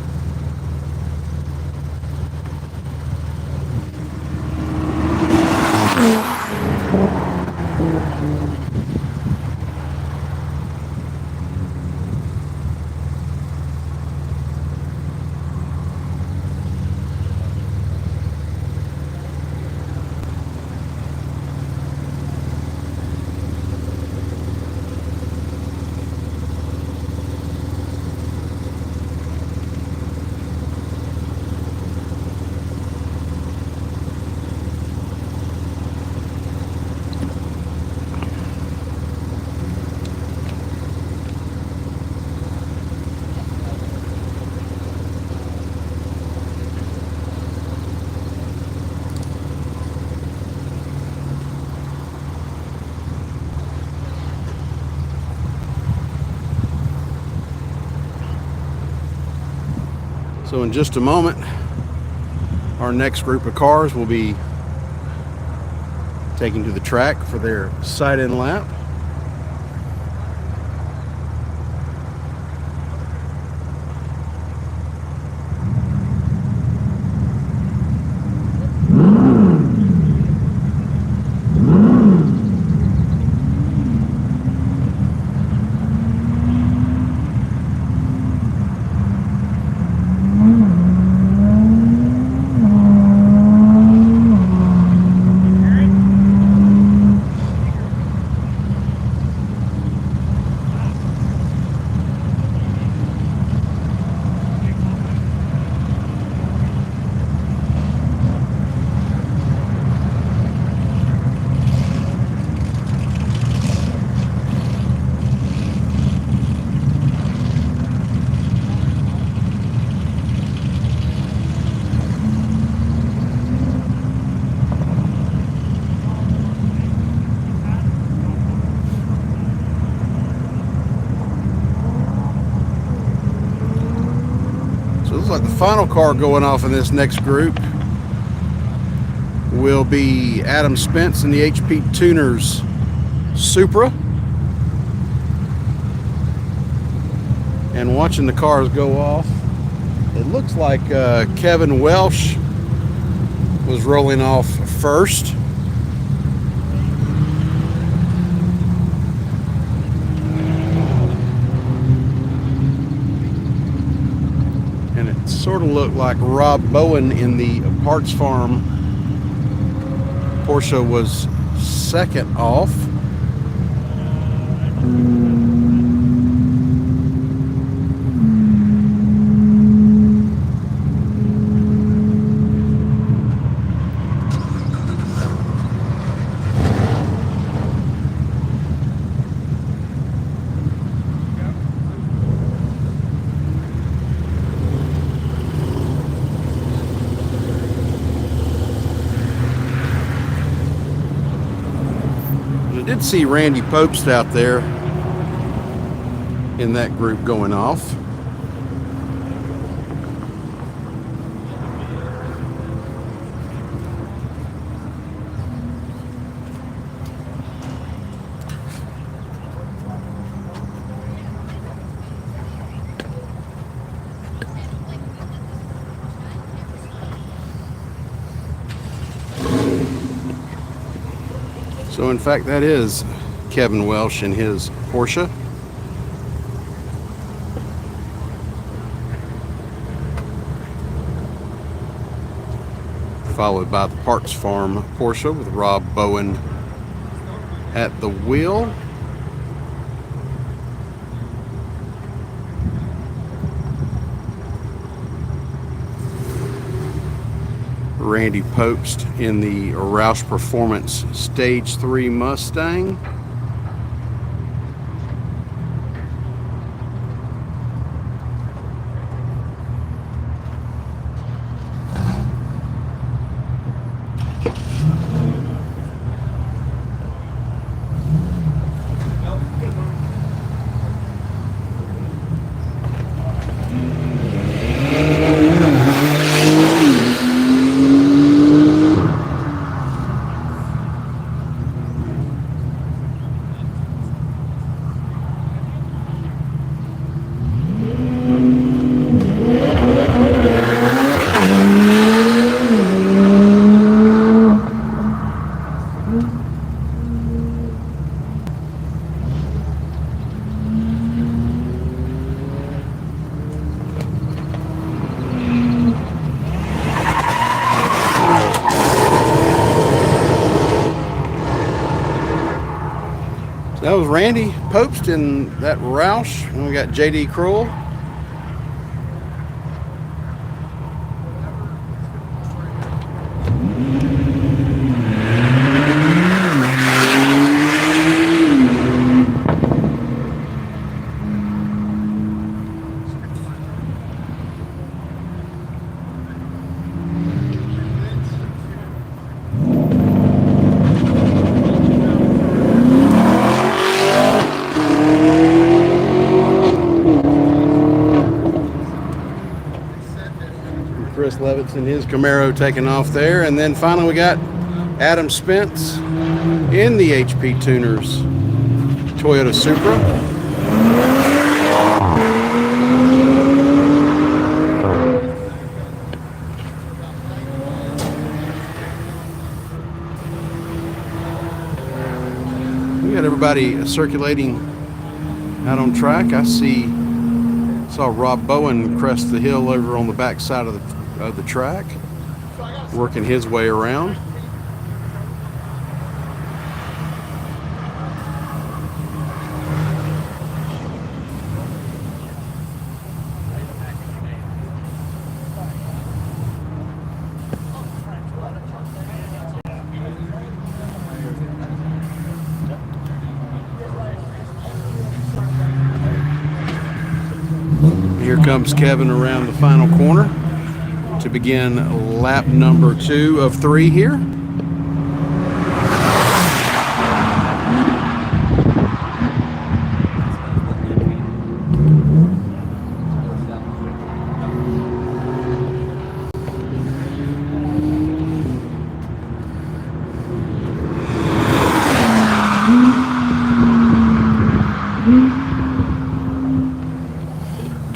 So in just a moment, our next group of cars will be taken to the track for their side-in lap. like the final car going off in this next group will be Adam Spence in the HP Tuners Supra. And watching the cars go off, it looks like Kevin Welsh was rolling off first. And it sort of looked like Rob Bowen in the Parts Farm Porsche was second off. I did see Randy Popst out there in that group going off. So in fact, that is Kevin Welsh in his Porsche. Followed by the Parts Farm Porsche with Rob Bowen at the wheel. Randy Popst in the Roush Performance Stage 3 Mustang. That was Randy Popst in that Roush. And we got JD Krull. Chris Levitz in his Camaro taking off there. And then finally we got Adam Spence in the HP Tuners Toyota Supra. We got everybody circulating out on track. I saw Rob Bowen crest the hill over on the back side of the track, working his way around. Here comes Kevin around the final corner to begin lap number 2 of 3 here.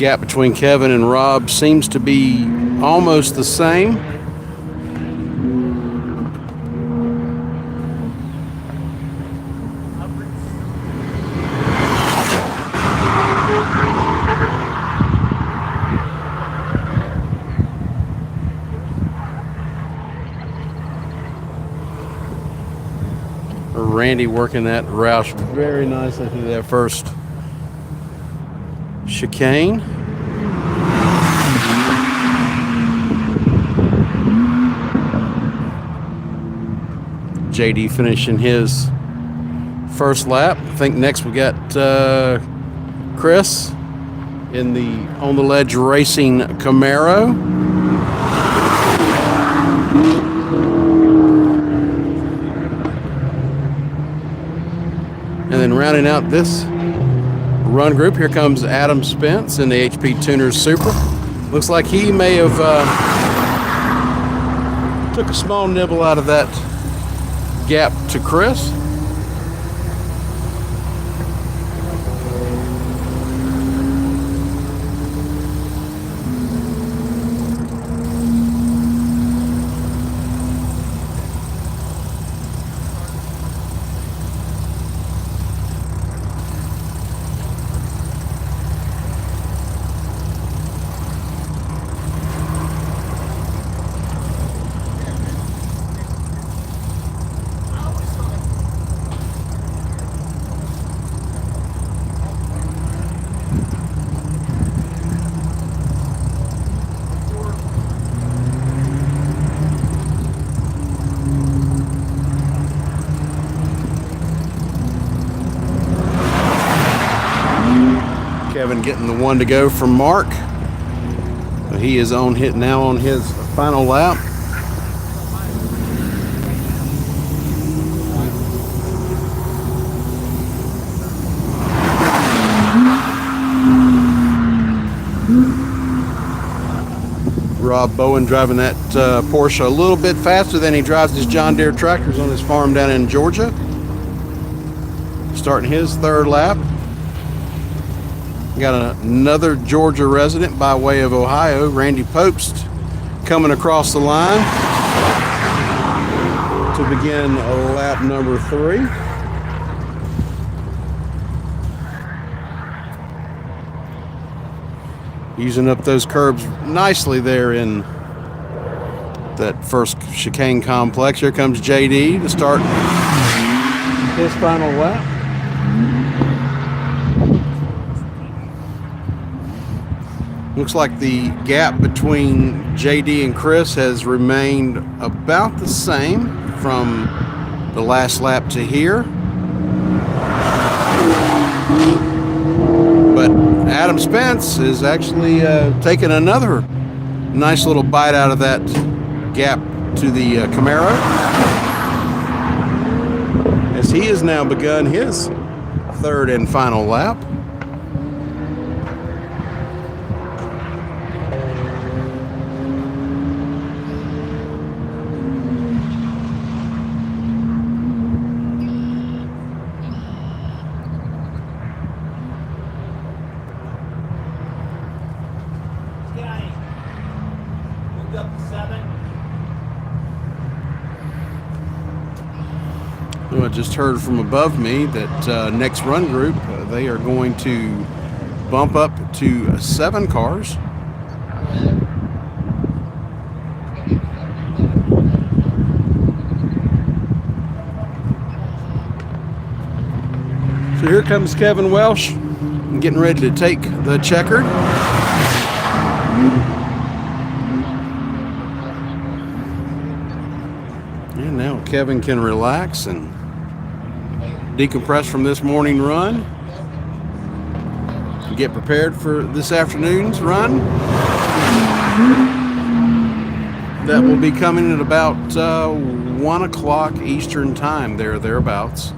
gap between Kevin and Rob seems to be almost the same. Randy working that Roush very nicely through that first chicane. JD finishing his first lap. I think next we got Chris in the On the Ledge Racing Camaro. And then rounding out this run group, here comes Adam Spence in the HP Tuners Super. Looks like he may have took a small nibble out of that gap to Chris. Kevin getting the one to go from Mark. But he is on hit now on his final lap. Rob Bowen driving that Porsche a little bit faster than he drives his John Deere tractors on his farm down in Georgia. Starting his third lap. Got another Georgia resident by way of Ohio, Randy Popst, coming across the line to begin lap number 3. Using up those curbs nicely there in that first chicane complex. Here comes JD to start his final lap. Looks like the gap between JD and Chris has remained about the same from the last lap to here. But Adam Spence is actually taking another nice little bite out of that gap to the Camaro, as he has now begun his third and final lap. I just heard from above me that next run group, they are going to bump up to 7 cars. So here comes Kevin Welsh getting ready to take the checkered. And now Kevin can relax and decompress from this morning run and get prepared for this afternoon's run. That will be coming at about 1 o'clock Eastern time, thereabouts.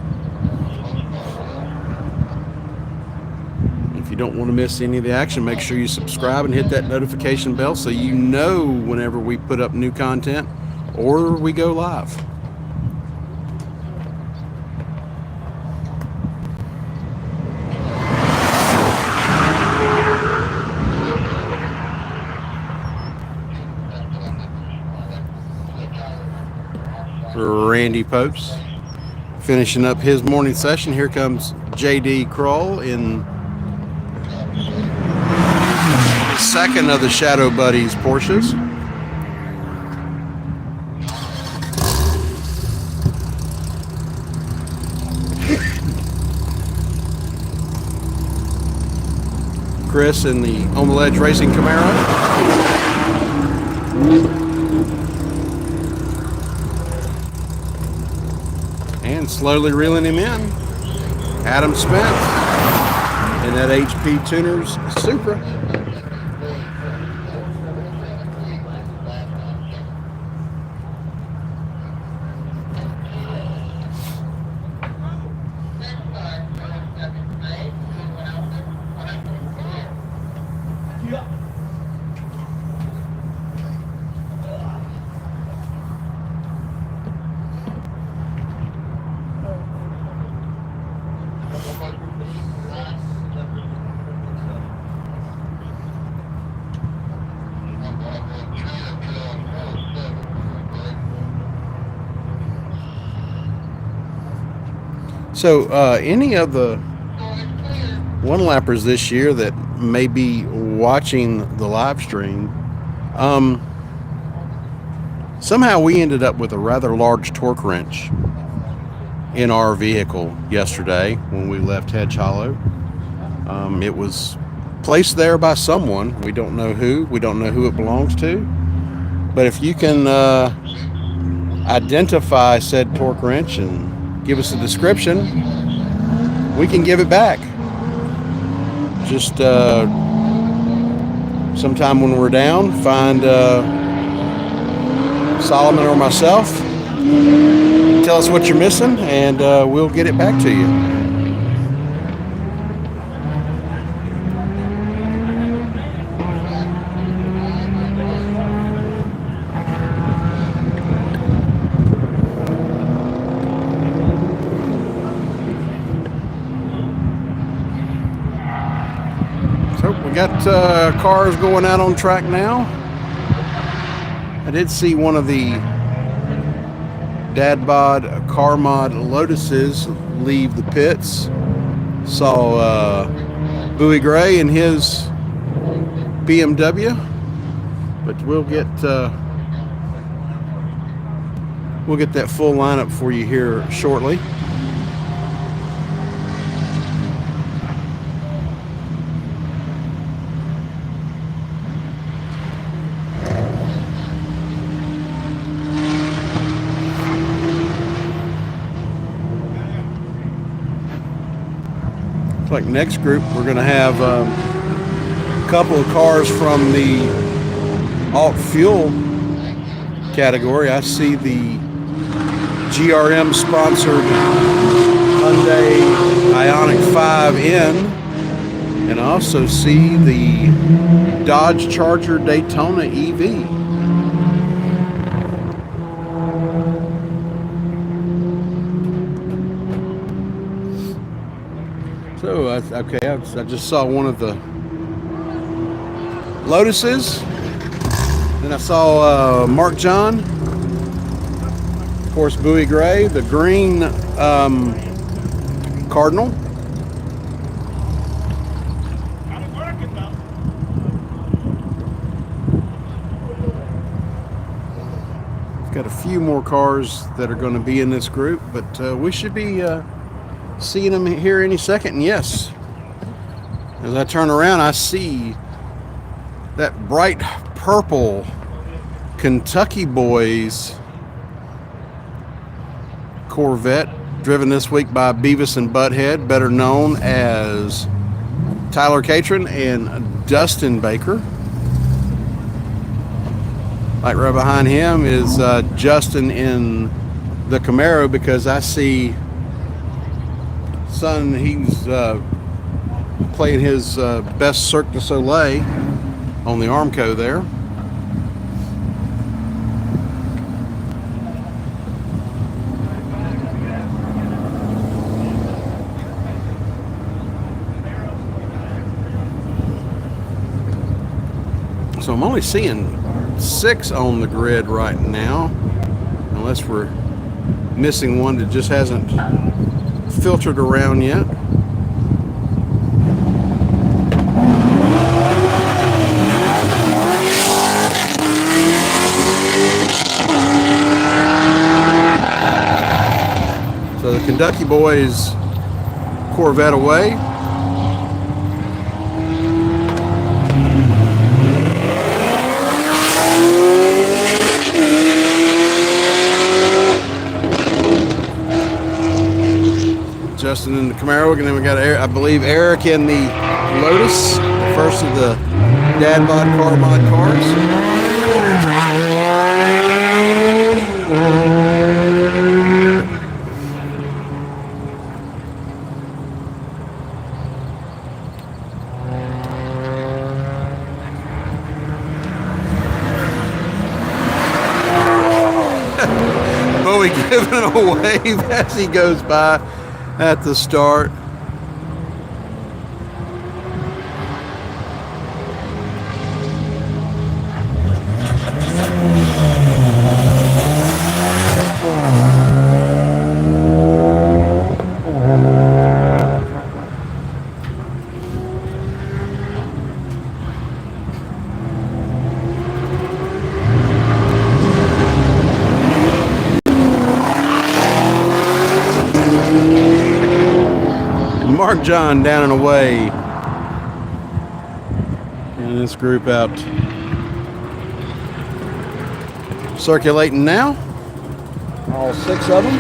If you don't want to miss any of the action, make sure you subscribe and hit that notification bell so you know whenever we put up new content or we go live. Andy Popes finishing up his morning session. Here comes JD Kroll in the second of the Shadow Buddies Porsches. Chris in the On the Ledge Racing Camaro. And slowly reeling him in, Adam Spence in that HP Tuners Supra. So any of the one-lappers this year that may be watching the live stream, somehow we ended up with a rather large torque wrench in our vehicle yesterday when we left Hedge Hollow. It was placed there by someone. We don't know who. We don't know who it belongs to. But if you can identify said torque wrench and give us a description, we can give it back. Just sometime when we're down, find Solomon or myself, tell us what you're missing, and we'll get it back to you. Got cars going out on track now. I did see one of the Dad Bod Car Mod Lotuses leave the pits. Saw Bowie Gray in his BMW, but we'll get that full lineup for you here shortly. Like next group, we're going to have a couple of cars from the alt fuel category. I see the GRM sponsored Hyundai Ioniq 5N, and I also see the Dodge Charger Daytona EV. So, okay, I just saw one of the Lotuses. Then I saw Mark John. Of course, Bowie Gray, the green Cardinal. Got a few more cars that are going to be in this group, but we should be seeing them here any second. And yes, as I turn around, I see that bright purple Kentucky Boys Corvette, driven this week by Beavis and Butthead, better known as Tyler Catron and Dustin Baker. Like right behind him is Justin in the Camaro, because I see son, he's playing his best Cirque du Soleil on the Armco there. So I'm only seeing 6 on the grid right now, unless we're missing one that just hasn't filtered around yet. So the Kentucky boys Corvette away. Justin in the Camaro, and then we got, I believe, Eric in the Lotus, the first of the Dad Bod Car Mod cars. Bowie giving a wave as he goes by at the start. Mark John down and away. And this group out circulating now. All 6 of them.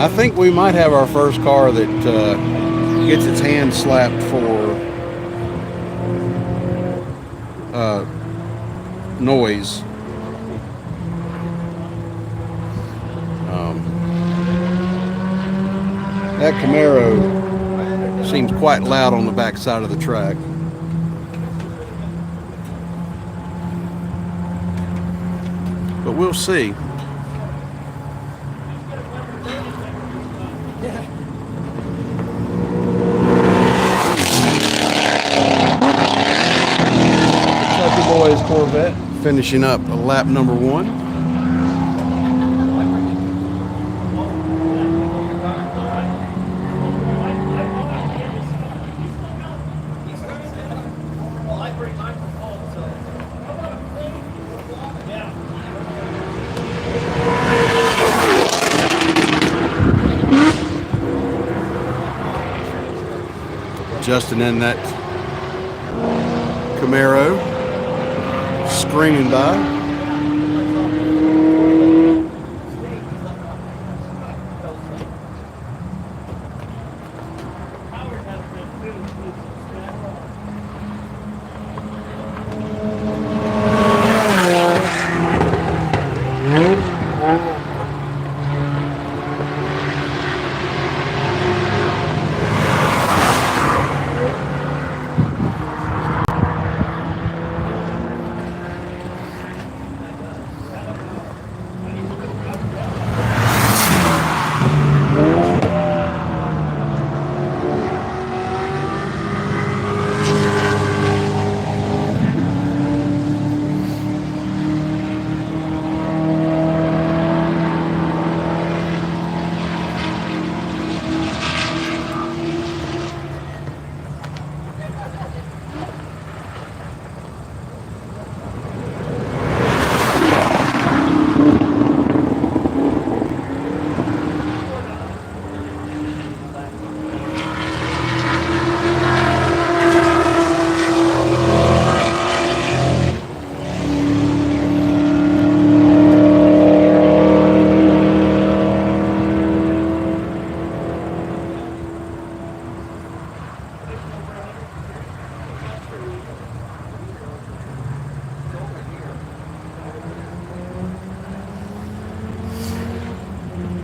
I think we might have our first car that gets its hand slapped for noise. That Camaro seems quite loud on the back side of the track. But we'll see. Kentucky boys Corvette finishing up lap number 1. Justin in that Camaro, screaming by.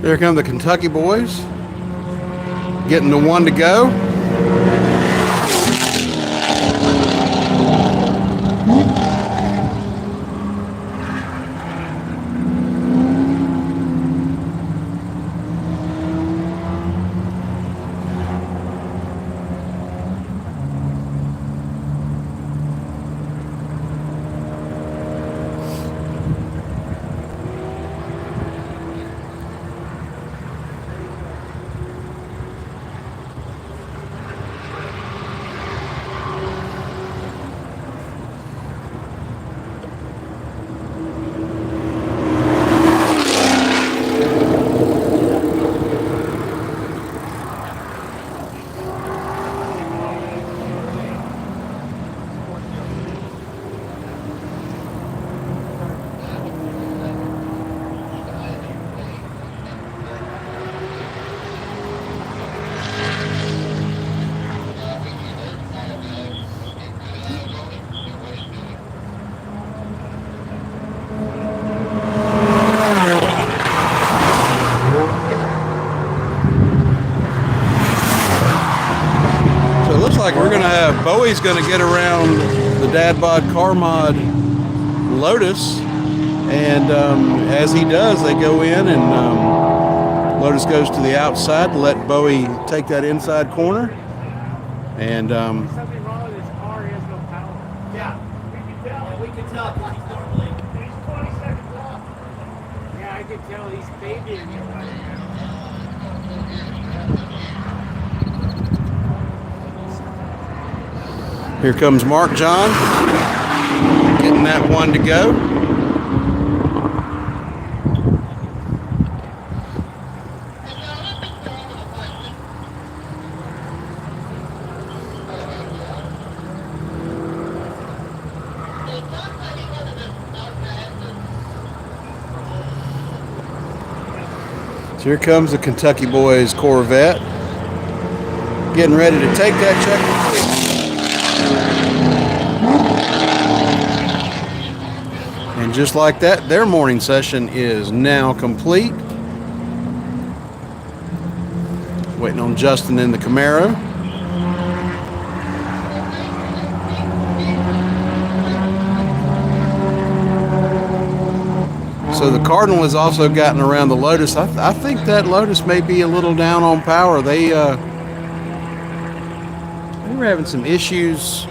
There come the Kentucky boys, getting the 1 to go. Bowie's gonna get around the Dad Bod Car Mod Lotus, and as he does, they go in, and Lotus goes to the outside to let Bowie take that inside corner, and Something wrong with his car, he has no power. Yeah, we can tell because he's normally. He's 20 seconds off. Yeah, I can tell he's babying you right now. here comes Mark John, getting that one to go. So here comes the Kentucky Boys Corvette, getting ready to take that checker. And just like that, their morning session is now complete. Waiting on Justin in the Camaro. So the Cardinal has also gotten around the Lotus. I think that Lotus may be a little down on power. They were having some issues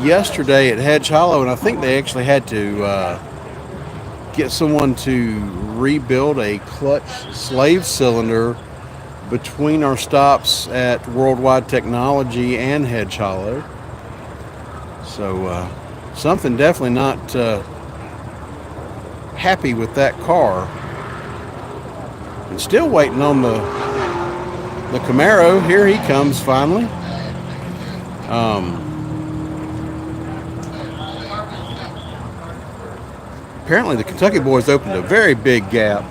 yesterday at Hedge Hollow, and I think they actually had to get someone to rebuild a clutch slave cylinder between our stops at Worldwide Technology and Hedge Hollow. So something definitely not happy with that car. And still waiting on the Camaro. Here he comes finally. Apparently the Kentucky Boys opened a very big gap.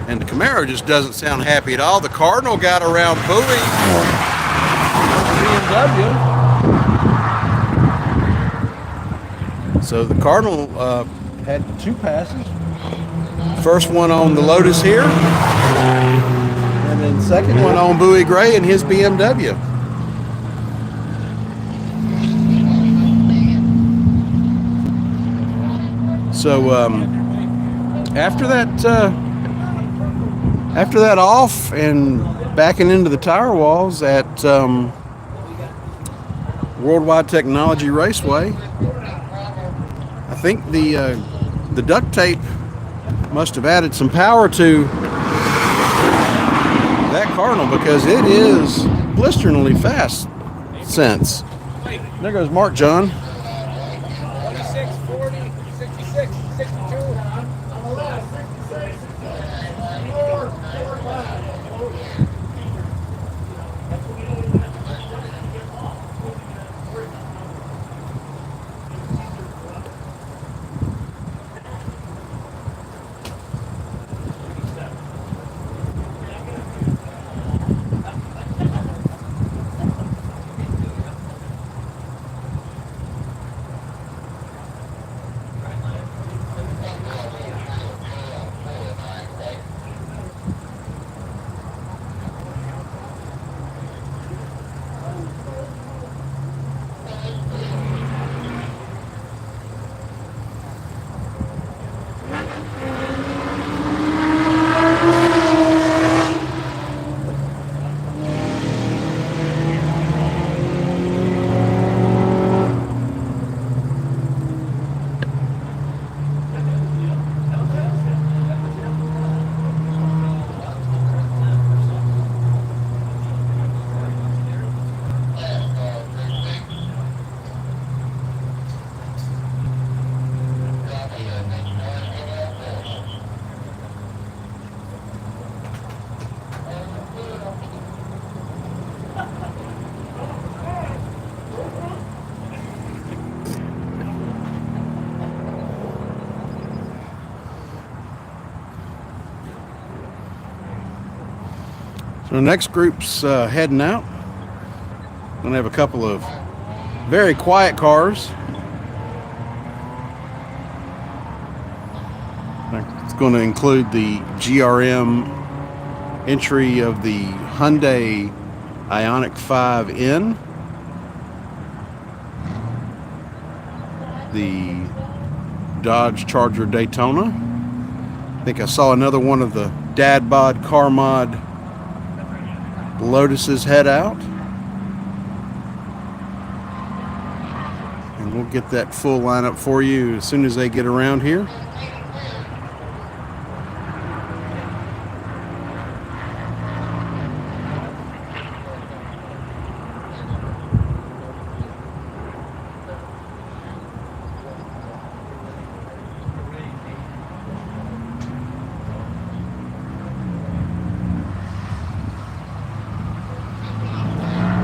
And the Camaro just doesn't sound happy at all. The Cardinal got around Bowie. BMW. So the Cardinal had two passes. First one on the Lotus here, and then second one on Bowie Gray and his BMW. So after that off and backing into the tire walls at Worldwide Technology Raceway, I think the duct tape must have added some power to that Cardinal, because it is blisteringly fast since. There goes Mark John. 26, 40, 66, 62. So the next group's heading out. Gonna have a couple of very quiet cars. It's going to include the GRM entry of the Hyundai Ioniq 5N, the Dodge Charger Daytona. I think I saw another one of the Dad Bod Car Mod Lotuses head out. And we'll get that full lineup for you as soon as they get around here.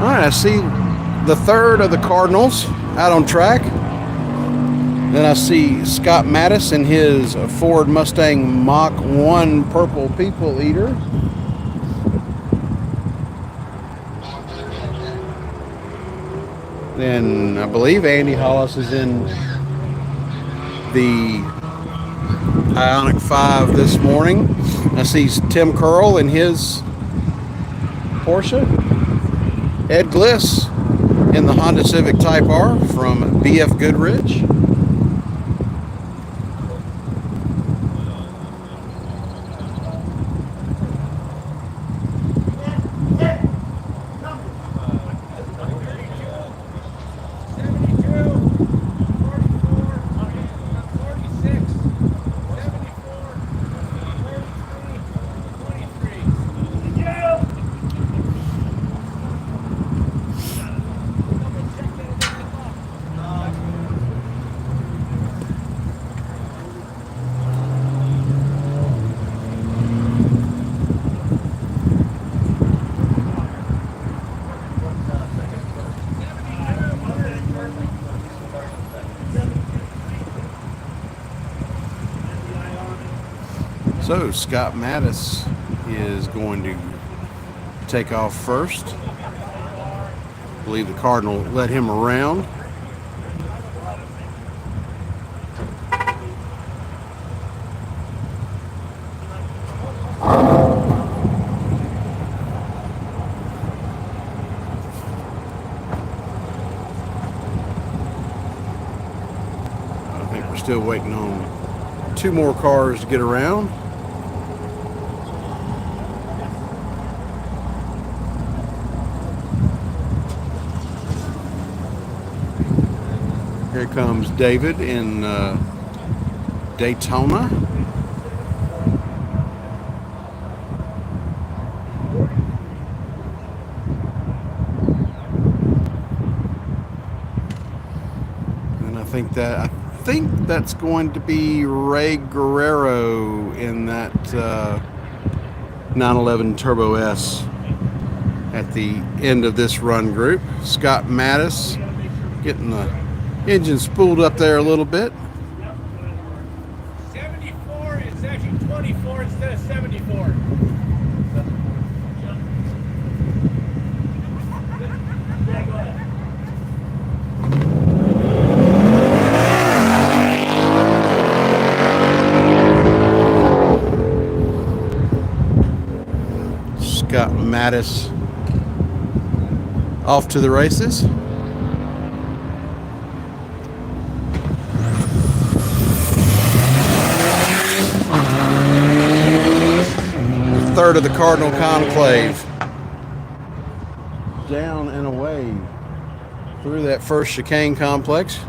All right, I see the third of the Cardinals out on track. Then I see Scott Mattis in his Ford Mustang Mach 1 Purple People Eater. Then I believe Andy Hollis is in the Ioniq 5 this morning. I see Tim Curl in his Porsche. Ed Gliss in the Honda Civic Type R from BF Goodrich. So Scott Mattis is going to take off first. I believe the Cardinal let him around. I think we're still waiting on two more cars to get around. Here comes David in Daytona. And I think that's going to be Ray Guerrero in that 911 Turbo S at the end of this run group. Scott Mattis getting the engine spooled up there a little bit. 74 is actually 24 instead of 74. Scott Mattis off to the races. Third of the Cardinal Conclave down and away through that first chicane complex.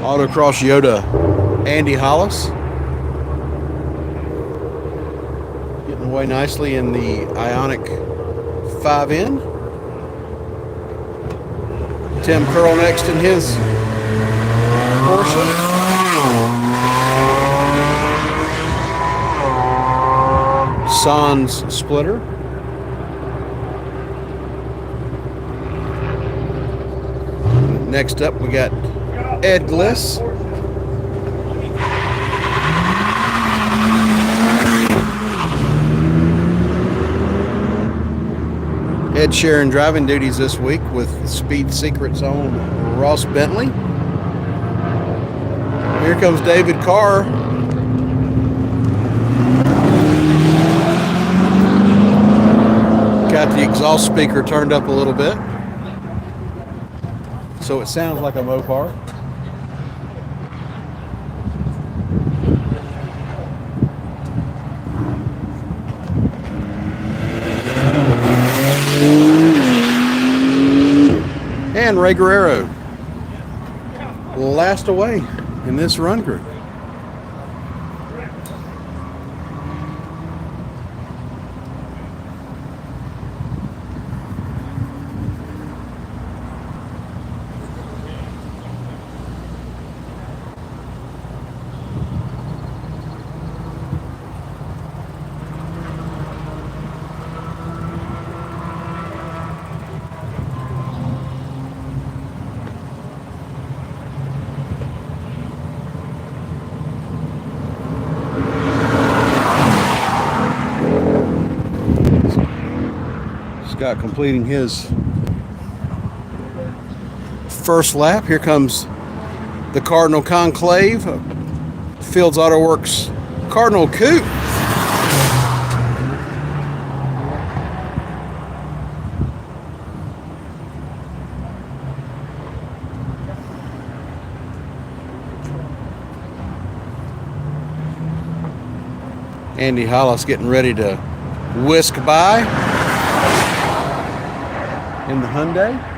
Autocross Yoda Andy Hollis getting away nicely in the Ioniq 5N. Tim Curl next in his Porsche. Sans splitter. Next up we got Ed Gliss. Ed sharing driving duties this week with Speed Secret's own Ross Bentley. Here comes David Carr. Got the exhaust speaker turned up a little bit, so it sounds like a Mopar. And Ray Guerrero, last away in this run group. Scott completing his first lap. Here comes the Cardinal Conclave, Fields Auto Works Cardinal Coupe. Andy Hollis getting ready to whisk by in the Hyundai.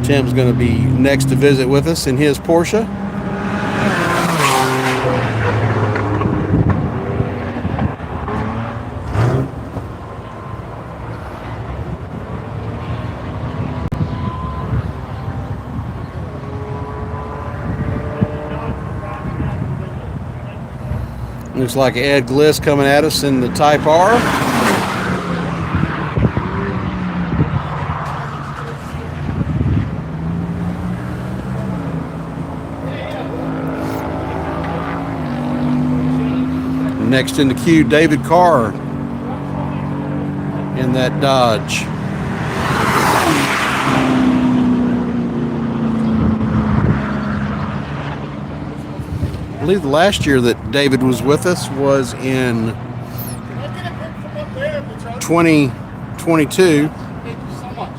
Tim's going to be next to visit with us in his Porsche. Looks like Ed Gliss coming at us in the Type R. Next in the queue, David Carr in that Dodge. I believe the last year that David was with us was in 2022. Thank you so much.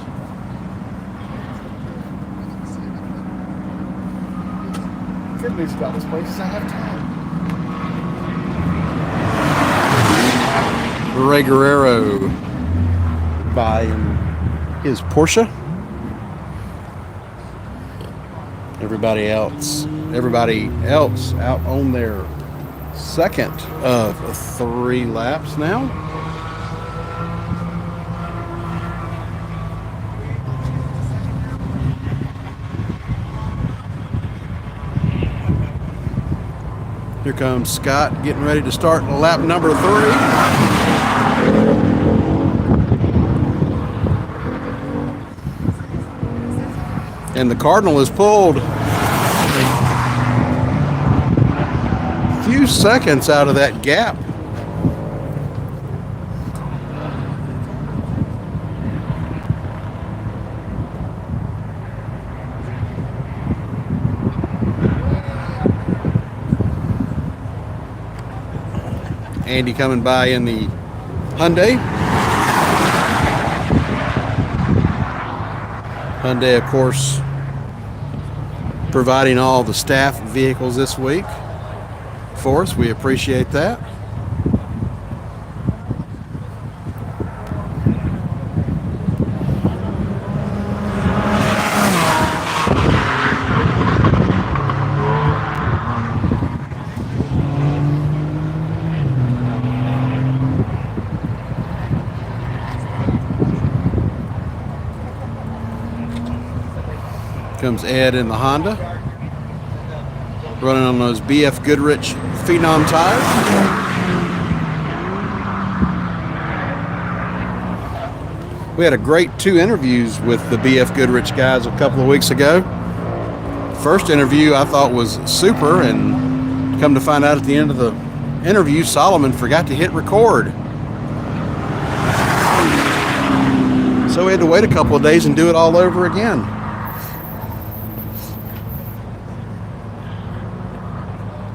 Good news about this place is I have time. Ray Guerrero buying his Porsche. Everybody else out on their second of 3 laps now. Here comes Scott getting ready to start lap number 3. And the Cardinal is pulled a few seconds out of that gap. Andy coming by in the Hyundai. Hyundai, of course, providing all the staff vehicles this week for us. We appreciate that. Comes Ed in the Honda, running on those BF Goodrich Phenom tires. We had a great 2 interviews with the BF Goodrich guys a couple of weeks ago. First interview I thought was super, and come to find out at the end of the interview, Solomon forgot to hit record. So we had to wait a couple of days and do it all over again.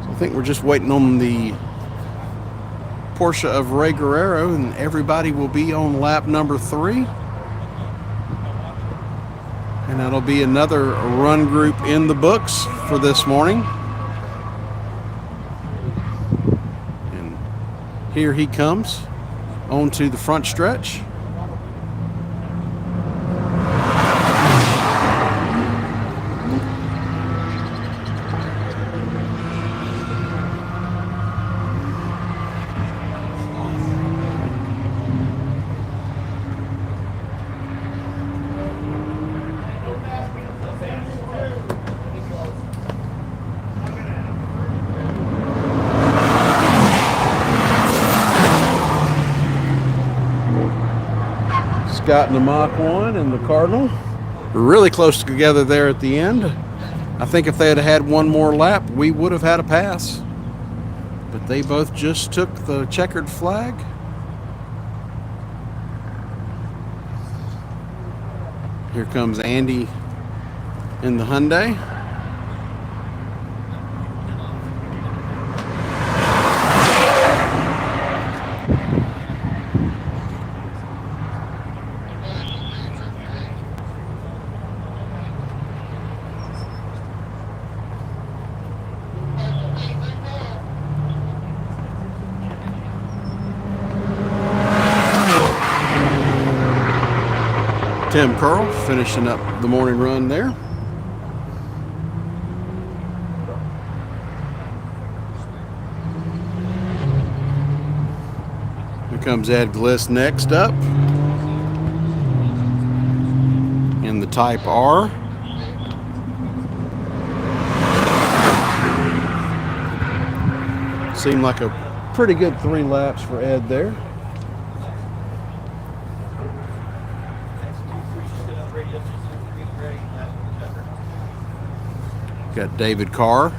So I think we're just waiting on the Porsche of Ray Guerrero, and everybody will be on lap number 3. And that'll be another run group in the books for this morning. And here he comes onto the front stretch. Scott in the Mach 1 and the Cardinal. We're really close together there at the end. I think if they had had one more lap, we would have had a pass. But they both just took the checkered flag. Here comes Andy in the Hyundai. Tim Curl finishing up the morning run there. Here comes Ed Gliss next up in the Type R. Seemed like a pretty good 3 laps for Ed there. Got David Carr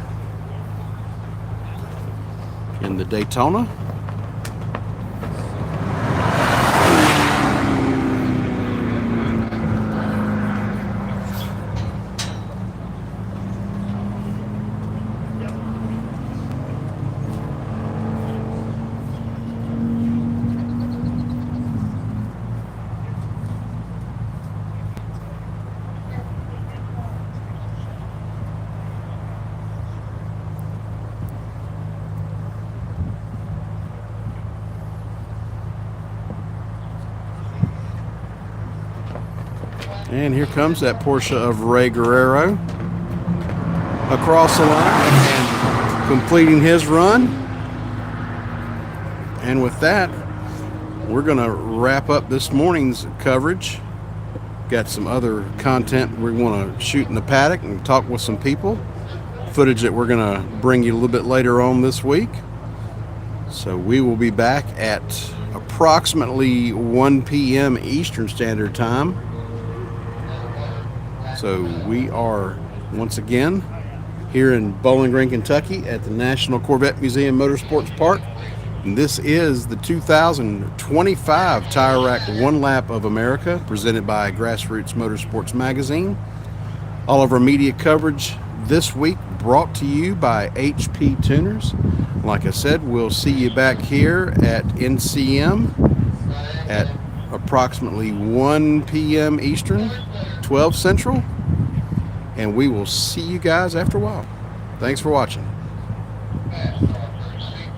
in the Daytona. And here comes that Porsche of Ray Guerrero across the line and completing his run. And with that, we're going to wrap up this morning's coverage. Got some other content we want to shoot in the paddock and talk with some people. Footage that we're going to bring you a little bit later on this week. So we will be back at approximately 1 p.m. Eastern Standard Time. So we are once again here in Bowling Green, Kentucky at the National Corvette Museum Motorsports Park. And this is the 2025 Tire Rack One Lap of America presented by Grassroots Motorsports Magazine. All of our media coverage this week brought to you by HP Tuners. Like I said, we'll see you back here at NCM at approximately 1 p.m. Eastern, 12 Central, and we will see you guys after a while. Thanks for watching.